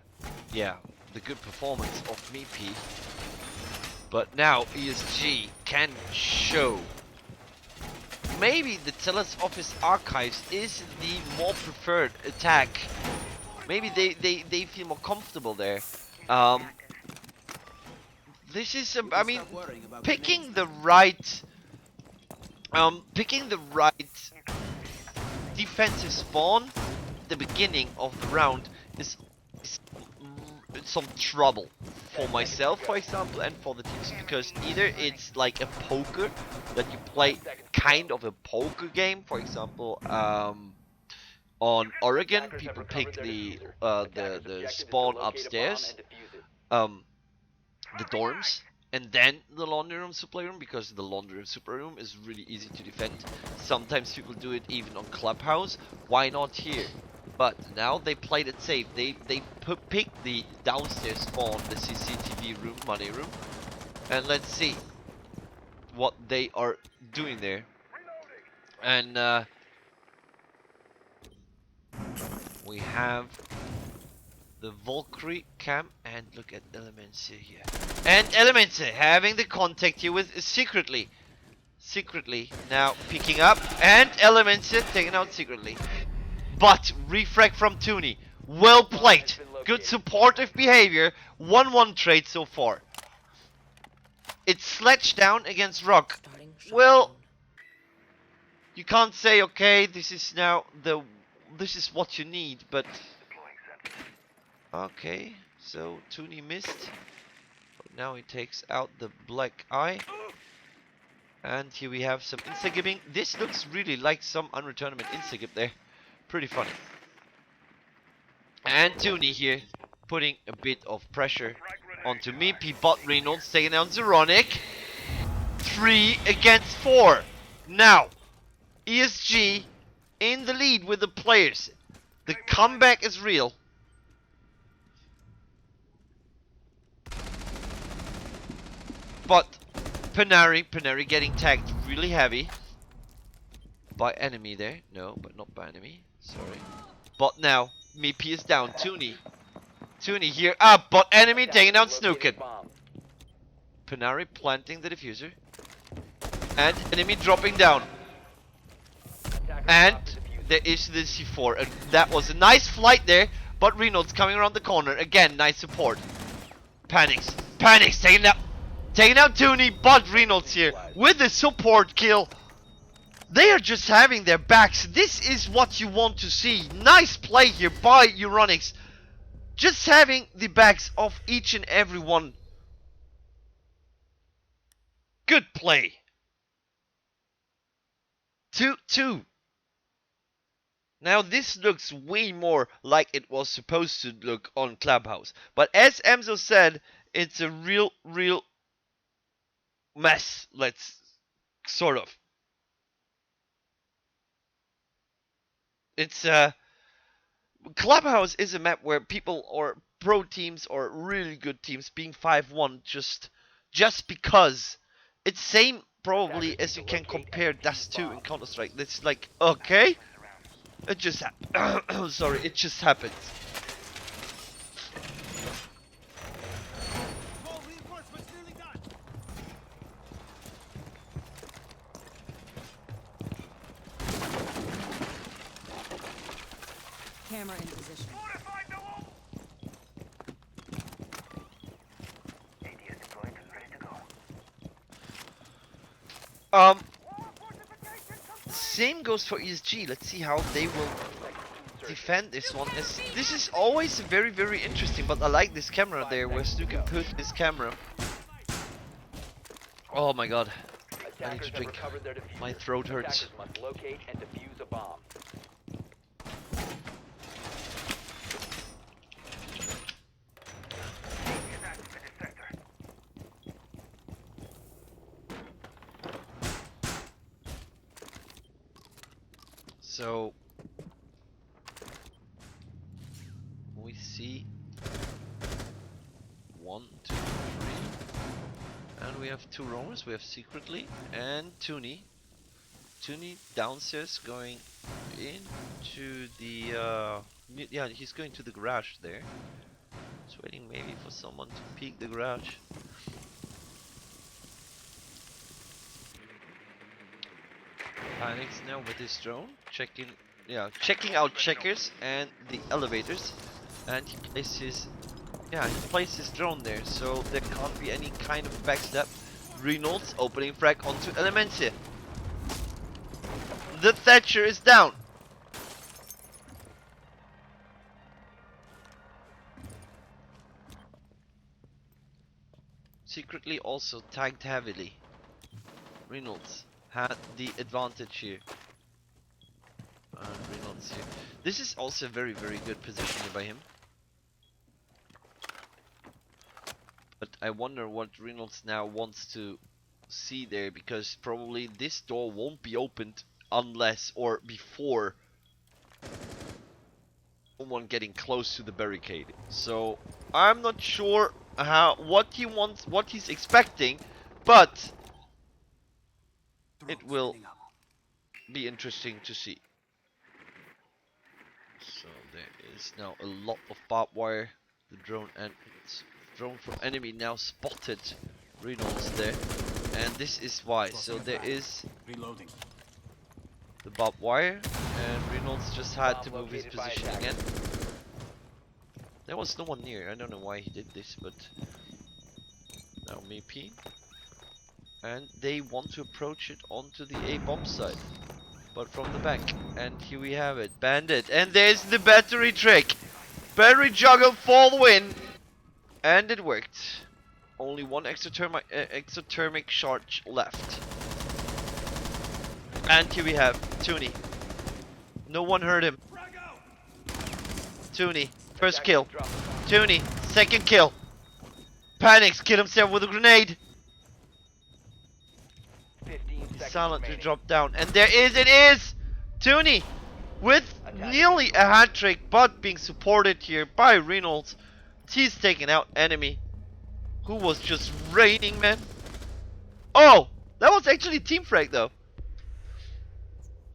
yeah, the good performance of Meepy. But now ESG can show. Maybe the Teller's Office Archives is the more preferred attack. Maybe they feel more comfortable there. This is, I mean, picking the right defensive spawn at the beginning of the round is some trouble for myself, for example, and for the teams, because either it's like a poker that you play kind of a poker game, for example, on Oregon Attackers have people recovered pick their the diffuser. Attackers' the objective is to spawn locate a bomb upstairs, and defuse it. the dorms, and then the laundry room super room, because the laundry room super room is really easy to defend. Sometimes people do it even on Clubhouse. Why not here? But now they played it safe. They picked the downstairs spawn, the CCTV room, money room, and let's see what they are doing there. And we have the Valkyrie cam, and look at Elements here. And Elements having the contact here with secretly now picking up, and Elements taken out secretly. But refrag from Tooney. Well played. Good supportive behavior. 1-1 trade so far. It's Sledge down against Rock. Well, you can't say, okay, this is now this is what you need, but okay, so Tooney missed. But now he takes out the black eye. And here we have some insta-gibbing. This looks really like some unreturnable insta-gib there. Pretty funny. And Tooney here putting a bit of pressure onto Meepy, but Reynolds taking down Zeronic. 3 against 4. Now, ESG in the lead with the players. The comeback is real. But Panari getting tagged really heavy by enemy there. No, but not by enemy. Sorry. But now Meepy is down. Tooney here up, but enemy taking down Snookin. Panari planting the diffuser. And enemy dropping down. And there is the C4. And that was a nice flight there. But Reynolds coming around the corner. Again, nice support. Panics taking out Tooney, but Reynolds here with the support kill. They are just having their backs. This is what you want to see. Nice play here by EURONICS. Just having the backs of each and every one. Good play. 2-2. Now this looks way more like it was supposed to look on Clubhouse. But as Emzo said, it's a real mess. Let's sort of. It's Clubhouse is a map where people or pro teams or really good teams being 5-1 just because it's same probably as you can compare Dust 2 and Counter-Strike. It's like, okay, it just happened. Sorry, it just happens. Camera in position. ADS deployed and ready to go. Same goes for ESG. Let's see how they will defend this one. This is always very interesting, but I like this camera there where Stu can put his camera. Oh my god. I need to drink. My throat hurts. Attackers must locate and defuse a bomb. So we see 1, 2, 3, and we have 2 roamers. We have Secretly and Tooney. Toonie downstairs going into the yeah, he's going to the garage there. Just waiting maybe for someone to peek the garage. Panics now with his drone, checking out checkers and the elevators, and he places his drone there, so there can't be any kind of backstep. Reynolds opening frag onto Elementia. The Thatcher is down. Secretly also tagged heavily. Reynolds had the advantage here. Reynolds here. This is also a very, very good positioning by him. But I wonder what Reynolds now wants to see there, because probably this door won't be opened unless or before someone getting close to the barricade. So I'm not sure what he wants, what he's expecting, but it will be interesting to see. So there is now a lot of barbed wire. The drone and drone from enemy now spotted Reynolds there, and this is why. So there is Reloading. the barbed wire, and Reynolds just had to move his position again. There was no one near. I don't know why he did this, but now maybe. And they want to approach it onto the A bomb side, but from the back. And here we have it, Bandit, and there's the battery trick. Battery juggle fall win, and it worked. Only one exothermic charge left. And here we have Toonie. No one heard him. Toonie, first kill. Toonie, second kill. Panics, kill himself with a grenade. 15 He's seconds silent to remaining. drop down. And there it is! Toonie with nearly a hat trick, but being supported here by Reynolds. He's taking out enemy who was just raining, man. Oh, that was actually team frag though.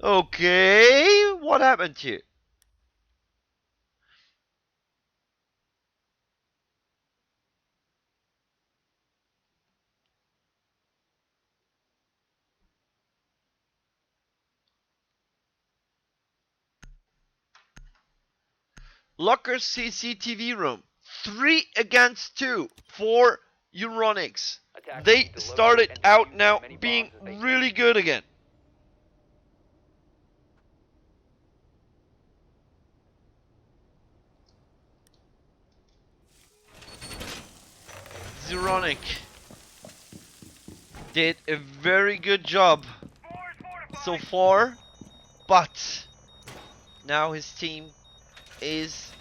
Okay, what happened here? Locker CCTV room. 3 against 2 for EURONICS. Attackers They need to locate started and out defuse now as many being bombs as they really can. good again. Zeronic did a very good job so far, but now his team is,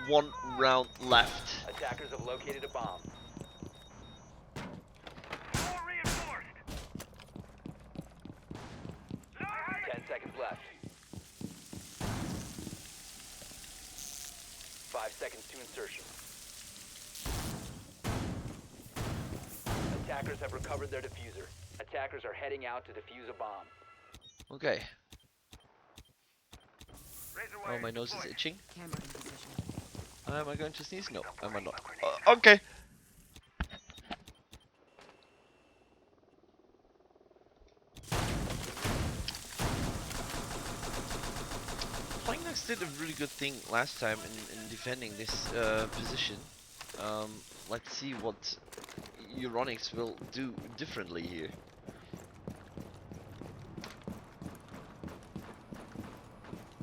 one round left. Attackers have located a bomb. More reinforced. 10 seconds left. 5 seconds to insertion. Attackers have recovered their diffuser. Attackers are heading out to defuse a bomb. Okay. Razor Oh, wire my nose is deployed. itching. Camera in position. Am I going to sneeze? No, am I not? Okay. Flyingnuts did a really good thing last time in defending this position. Let's see what EURONICS will do differently here.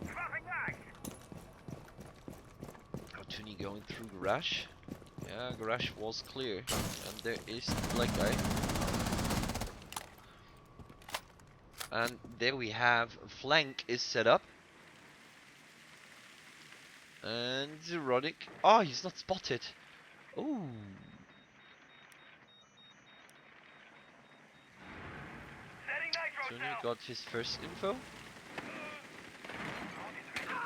Dropping back. Toonie going through garage. Yeah, garage was clear. And there is the black guy. And there we have flank is set up. And Zeronic. Oh, he's not spotted. Ooh. Setting nitro Toonie cell. got his first info.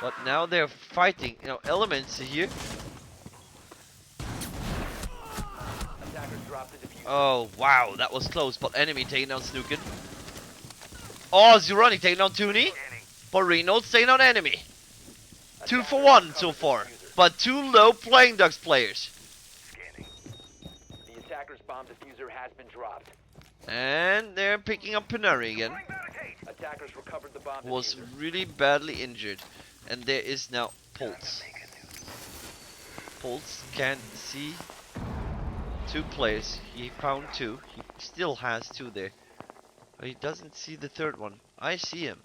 But now they're fighting, elements here. Attackers dropped the diffuser. Oh, wow, that was close. But enemy taking out Snookin. Oh, Zeronic taking on Toonie. But Reynolds taking on enemy. 2 for 1 so far. But 2 low playing ducks players. The attacker's bomb diffuser has been dropped. And they're picking up Penari again. Attackers recovered the bomb Was diffuser. really badly injured. And there is now Pulse. Pulse can see 2 players. He found 2. He still has 2 there. But he doesn't see the 3rd one. I see him.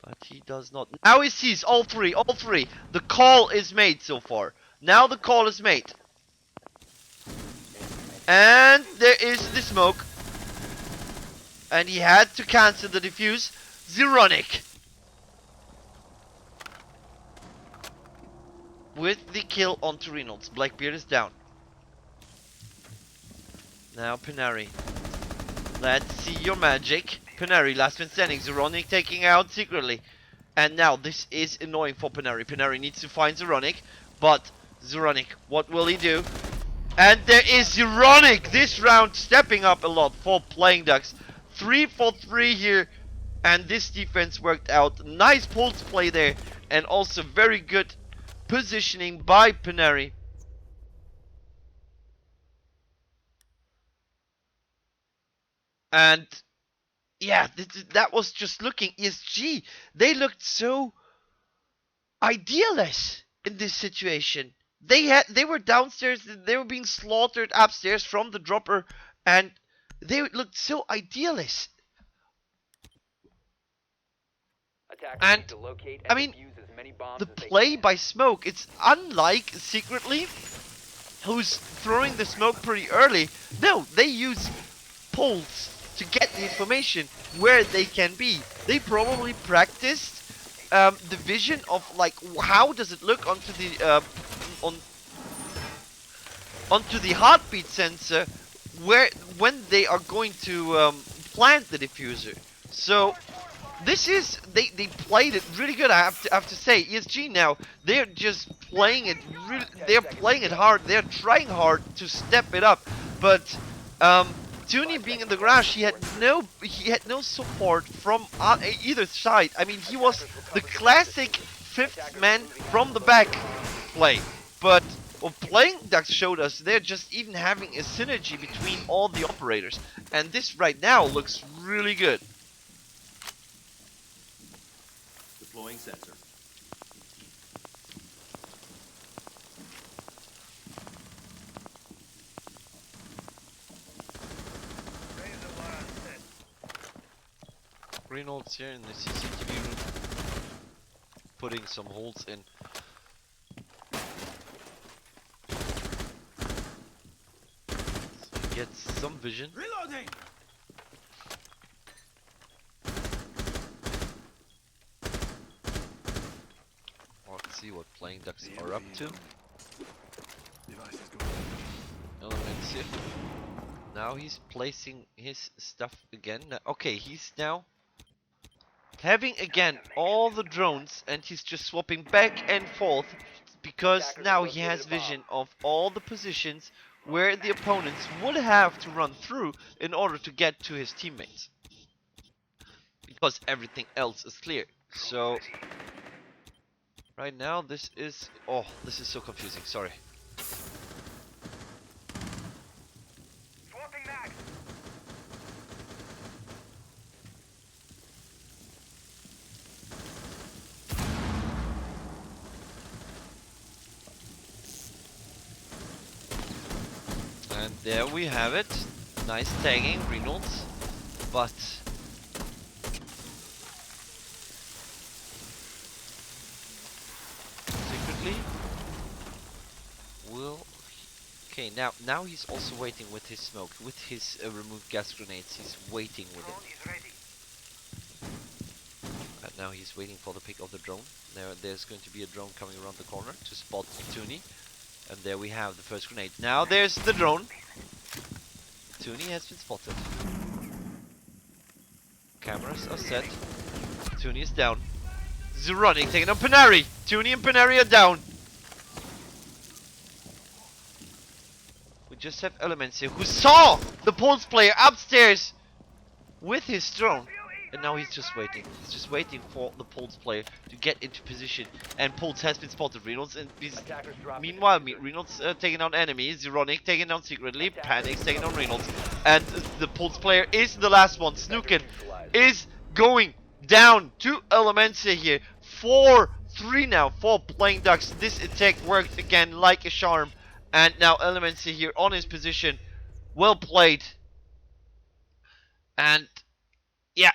But he does not. Now he sees all 3. All 3. The call is made so far. Now the call is made. And there is the smoke. And he had to cancel the defuse. Zeronic. With the kill onto Reynolds. Blackbeard is down. Now Penari. Let's see your magic. Penari, last man standing. Zeronic taking out secretly. And now this is annoying for Penari. Penari needs to find Zeronic. But Zeronic, what will he do? And there is Zeronic this round stepping up a lot for Playing Ducks. 3 for 3 here. And this defense worked out. Nice pulse play there. And also very good positioning by Penari. And yeah, that was just looking. ESG, they looked so idealist in this situation. They were downstairs, they were being slaughtered upstairs from the dropper, and they looked so idealist. Attackers And need to locate I mean, defuse as many bombs the as they play can. by Smoke, it's unlike Secretly, who's throwing the smoke pretty early. No, they use pulse to get the information where they can be. They probably practiced the vision of like how does it look onto the onto the heartbeat sensor when they are going to plant the diffuser. So this is they played it really good. I have to say, ESG now they're just playing it really, they're playing it hard. They're trying hard to step it up, but Toonie being in the garage, he had no support from either side. I mean, he was the classic 5th man from the back play. But what Playing Ducks showed us, they're just even having a synergy between all the operators. And this right now looks really good. Deploying sensor. Reynolds here in the CCTV room, putting some holes in. So he gets some vision. Reloading. Let's see what Playing Ducks are up to. Device is going. Elements here. Now he's placing his stuff again. Okay, he's now having again all the drones, and he's just swapping back and forth because now he has vision of all the positions where the opponents would have to run through in order to get to his teammates, because everything else is clear. So right now this is so confusing. Sorry. Swapping mags. And there we have it. Nice tagging, Reynolds. But secretly will. Okay, now he's also waiting with his smoke, with his removed gas grenades. He's waiting with Drone it. is ready. And now he's waiting for the pick of the drone. There's going to be a drone coming around the corner to spot Toonie. And there we have the first grenade. Now there's the drone. Toonie has been spotted. Cameras are set. Toonie is down. Zeronic taking on Penari. Toonie and Penari are down. We just have Elements here who saw the Pulse player upstairs with his drone. and now he's just waiting. He's just waiting for the Pulse player to get into position. And Pulse has been spotted. Reynolds and meanwhile, Reynolds taking down enemies. Euronic taking down secretly. Panics taking down Reynolds. And the Pulse player is the last one. Snooken is going down to Elementia here. 4-3 now for Playing Ducks. This attack worked again like a charm. And now Elementia here on his position. Well played. And yeah,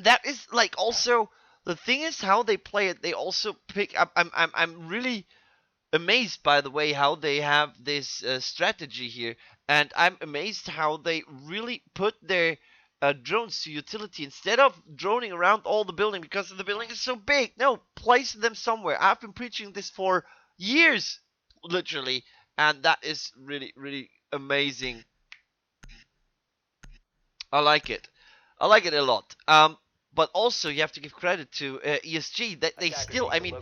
that is like also the thing is how they play it. They also pick up. I'm really amazed by the way how they have this strategy here, and I'm amazed how they really put their drones to utility instead of droning around all the building because the building is so big. No, place them somewhere. I've been preaching this for years, literally, and that is really amazing. I like it. I like it a lot. But also you have to give credit to ESG that they still, I mean,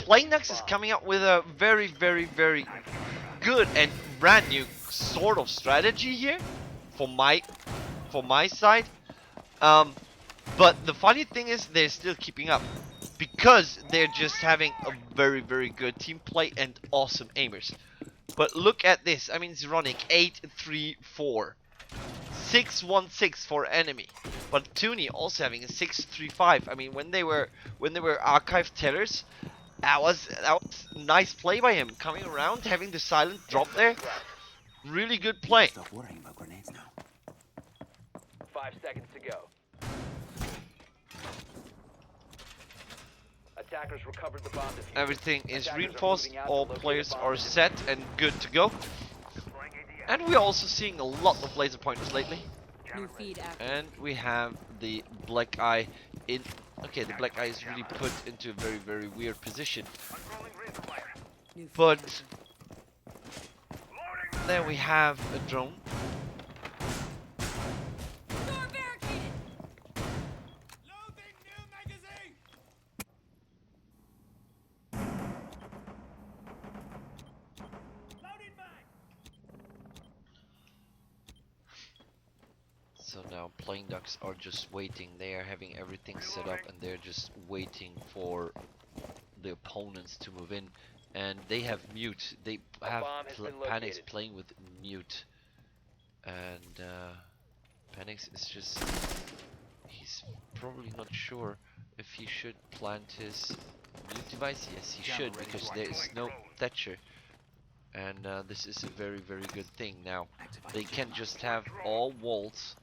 Playnux is coming up with a very good and brand new sort of strategy here for my side. But the funny thing is they're still keeping up because they're just having a very good team play and awesome aimers. But look at this. I mean, Zeronic 8-3-4. 6-1-6 for enemy, but Toonie also having a 6-3-5. I mean, when they were archive tellers, that was nice play by him, coming around, having the silent drop there. Really good play. Stop worrying about grenades now. 5 seconds to go. Attackers recovered the bomb diffuser. Everything is Attackers are reinforced. moving out to All locate players the bomb are diffuser. set and good to go. And we're also seeing a lot of laser pointers lately. New feed active. And we have the Black Eye in. Okay, the Black Eye is really put into a very weird position. New feed But active. there we have a drone. Door barricaded. Loading new magazine. Loading back. So now Playing Ducks are just waiting. They are having everything set up and they're just waiting for the opponents to move in. And they have mute. They have bomb has been Panics located. playing with mute. And Panics is just... He's probably not sure if he should plant his mute device. Yes, he should, because there is no Thatcher. And this is a very good thing. Now, they can just have all walls.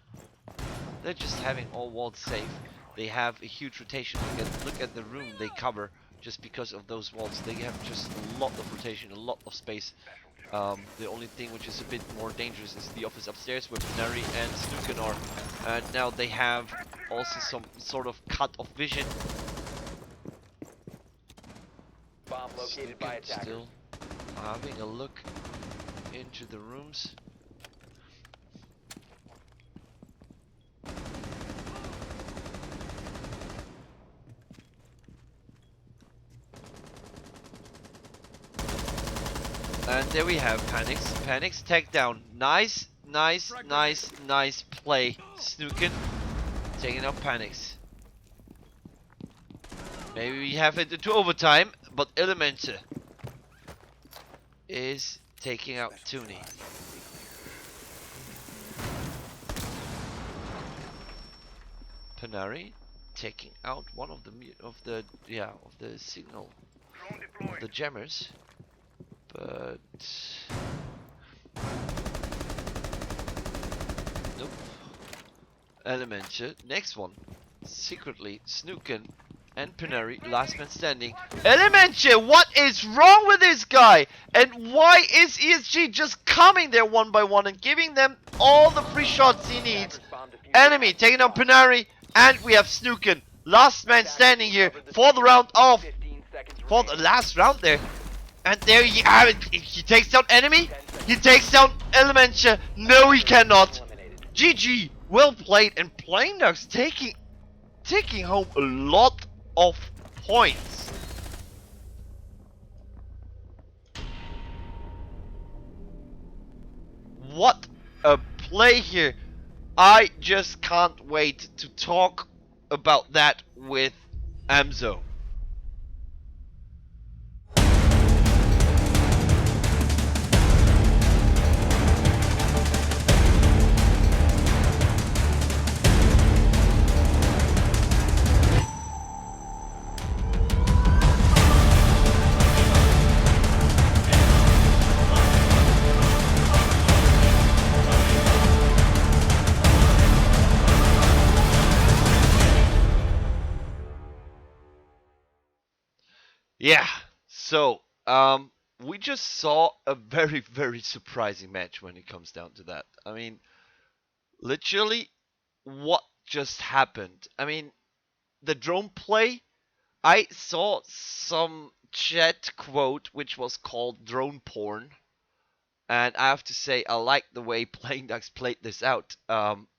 They're just having all walls safe. They have a huge rotation. Look at the room they cover just because of those walls. They have just a lot of rotation, a lot of space. The only thing which is a bit more dangerous is the office upstairs where Nari and Snooken are. And now they have also some sort of cut of vision. Bomb located by Snooken attackers. still having a look into the rooms. And there we have Panics. Panics tag down. Nice play. Snooken taking out Panics. Maybe we have it into overtime, but Elementor is taking out Toonie. Panari taking out one of the signal of the jammers. But nope. Elementor, next one. Secretly, Snooken and Panari, last man standing. Elementor, what is wrong with this guy? And why is ESG just coming there one by one and giving them all the free shots he needs? Bomb diffuser Enemy taking out Panari, and we have Snooken, last man standing here for the round of 15 seconds for the remaining. last round there. And there you have it. He takes down enemy. He takes down Elementia. No, he cannot. Eliminated. GG. Well played. And Playing Ducks taking home a lot of points. What a play here. I just can't wait to talk about that with Amzo. Yeah, so we just saw a very, very surprising match when it comes down to that. I mean, literally, what just happened? I mean, the drone play, I saw some chat quote which was called drone porn, and I have to say I like the way Playing Ducks played this out.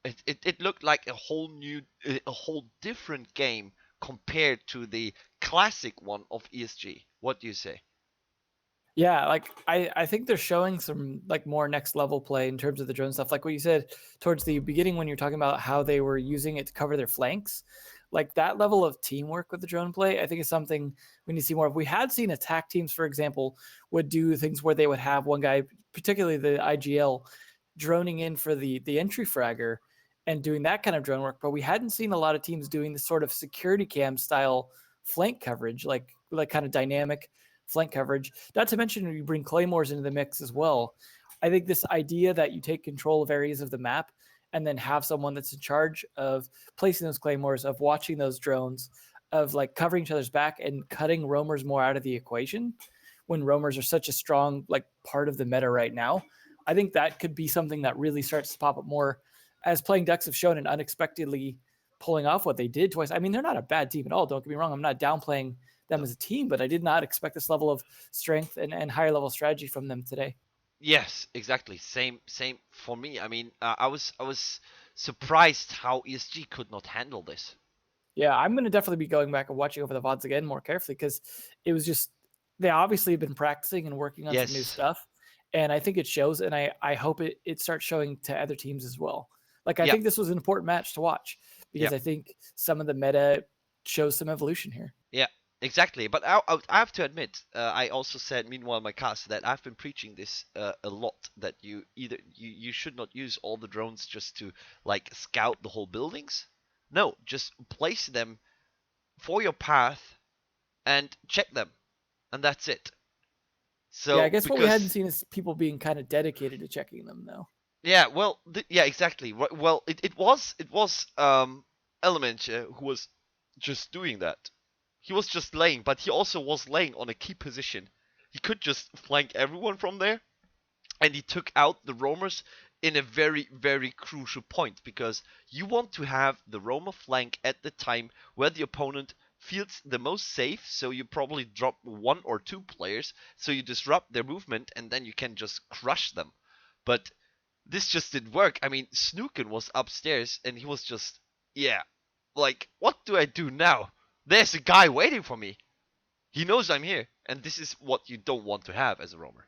It looked like a whole new, a whole different game compared to the classic one of ESG. What do you say? Yeah, like I think they're showing some like more next level play in terms of the drone stuff. Like what you said towards the beginning when you're talking about how they were using it to cover their flanks. Like that level of teamwork with the drone play, I think is something we need to see more of. We had seen attack teams, for example, would do things where they would have one guy, particularly the IGL, droning in for the entry fragger and doing that kind of drone work. But we hadn't seen a lot of teams doing this sort of security cam style flank coverage, like kind of dynamic flank coverage. Not to mention you bring claymores into the mix as well. I think this idea that you take control of areas of the map and then have someone that's in charge of placing those claymores, of watching those drones, of like covering each other's back and cutting roamers more out of the equation when roamers are such a strong like part of the meta right now. I think that could be something that really starts to pop up more as Playing Ducks have shown and unexpectedly pulling off what they did twice. I mean, they're not a bad team at all. Don't get me wrong. I'm not downplaying them as a team, but I did not expect this level of strength and higher level strategy from them today. Yes, exactly. Same for me. I mean, I was surprised how ESG could not handle this. Yeah, I'm going to definitely be going back and watching over the VODs again more carefully because it was just, they obviously have been practicing and working on some new Yes. stuff. And I think it shows, and I hope it starts showing to other teams as well. Like, I Yeah. think this was an important match to watch because Yeah. I think some of the meta shows some evolution here. Yeah, exactly. But I have to admit, I also said, meanwhile, in my cast, that I've been preaching this a lot. That you should not use all the drones just to like scout the whole buildings. No, just place them for your path and check them, and that's it. So Yeah, I guess what we hadn't because seen is people being kind of dedicated to checking them, though. yeah, well, yeah, exactly. Well, it was Element who was just doing that. He was just laying, but he also was laying on a key position. He could just flank everyone from there, and he took out the roamers in a very, very crucial point because you want to have the roamer flank at the time where the opponent feels the most safe, so you probably drop one or two players, so you disrupt their movement, and then you can just crush them. But this just didn't work. I mean, Snooken was upstairs, and he was just, yeah, like, what do I do now? There's a guy waiting for me. He knows I'm here, and this is what you don't want to have as a roamer.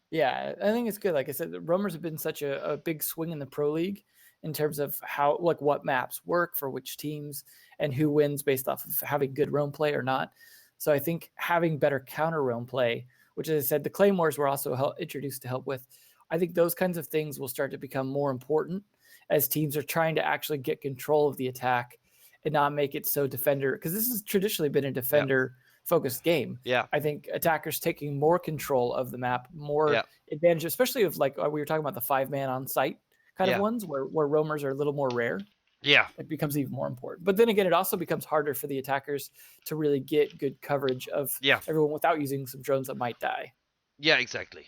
Yeah, I think it's good. Like I said, the roamers have been such a big swing in the pro league in terms of how, like, what maps work for which teams and who wins based off of having good roam play or not. So I think having better counter roam play, which, as I said, the claymores were also introduced to help with. I think those kinds of things will start to become more important as teams are trying to actually get control of the attack and not make it so defender, because this has traditionally been a defender focused game. Yeah. I think attackers taking more control of the map, more Yeah. advantage, especially of like we were talking about the 5-man on site kind Yeah. of ones where roamers are a little more rare. Yeah. It becomes even more important. But then again, it also becomes harder for the attackers to really get good coverage of Yeah. everyone without using some drones that might die. Yeah, exactly.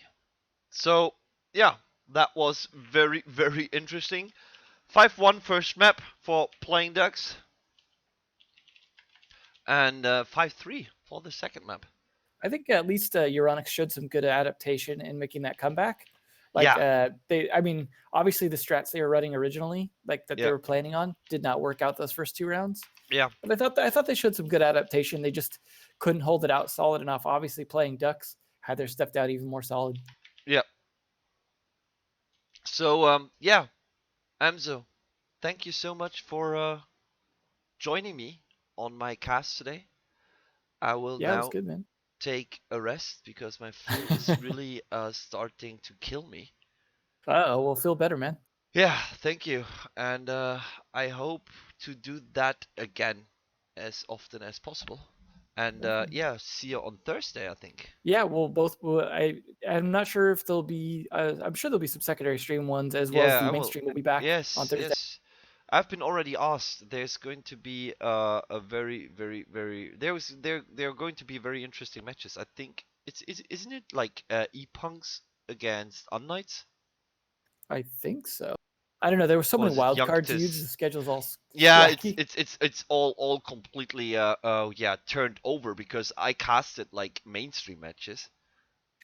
So, yeah, that was very, very interesting. 5-1 first map for Playing Ducks. And 5-3 for the second map. I think at least EURONICS showed some good adaptation in making that comeback. Like, I mean, obviously the strats they were running originally, like that they were planning on, did not work out those first two rounds. Yeah. But I thought they showed some good adaptation. They just couldn't hold it out solid enough. Obviously, Playing Ducks had their stuff out even more solid. Yeah. So, yeah, Amzo, thank you so much for joining me on my cast today. I will Yeah, it was now good, man. take a rest because my flu is really starting to kill me. Oh, well, feel better, man. Yeah, thank you. And I hope to do that again as often as possible. And Definitely. yeah, see you on Thursday, I think. Yeah, well, both. I'm not sure if there'll be. I'm sure there'll be some secondary stream ones as well as Yeah, the I main will. stream will be back on Yes, Thursday. yes. I've been already asked. There's going to be a there are going to be very interesting matches. I think isn't it like E-Punks against Unnights? I think so. I don't know. There were so Or many is it wild cards used. Youngtis? The schedule's all Yeah, wacky. it's all completely yeah turned over because I casted like mainstream matches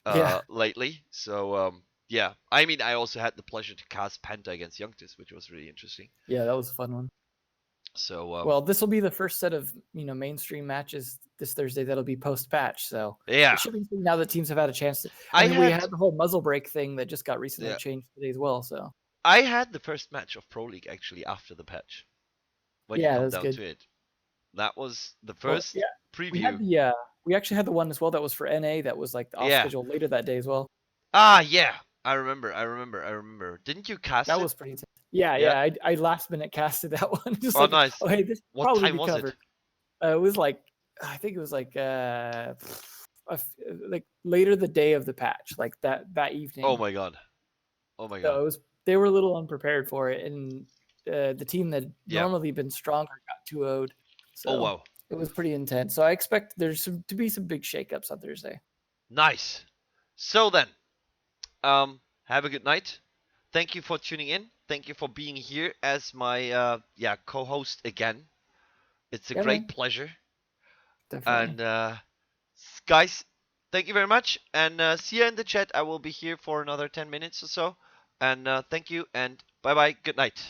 Yeah, lately. So yeah, I mean I also had the pleasure to cast Penta against Youngtis, which was really interesting. yeah, that was a fun one. So Well, this will be the first set of mainstream matches this Thursday that'll be post patch. So yeah, it should be now that teams have had a chance to. I I mean, we had had the whole muzzle break thing that just got recently yeah changed today as well. So I had the first match of Pro League actually after the patch. When you yeah, come that's down good. to it, that was the Well, first yeah, we had preview. the we actually had the one as well that was for NA that was like off Yeah. schedule later that day as well. Ah, yeah. I remember. Didn't you cast That it? was pretty intense. Yeah, Yeah. yeah. I last minute casted that one. Just Oh, like, nice. oh hey, this will What probably time be was covered. it? It was like I think it was like like later the day of the patch, like that evening. Oh my god. Oh my So god. it was they were a little unprepared for it, and the team that Yeah. normally been stronger got 2-0'd. So Oh wow. it was pretty intense. So I expect there's to be some big shakeups on Thursday. Nice. So then, have a good night. Thank you for tuning in. Thank you for being here as my yeah co-host again. It's a Yeah, great man. pleasure. Definitely. And guys, thank you very much. And see you in the chat. I will be here for another 10 minutes or so. And thank you and bye bye. Good night.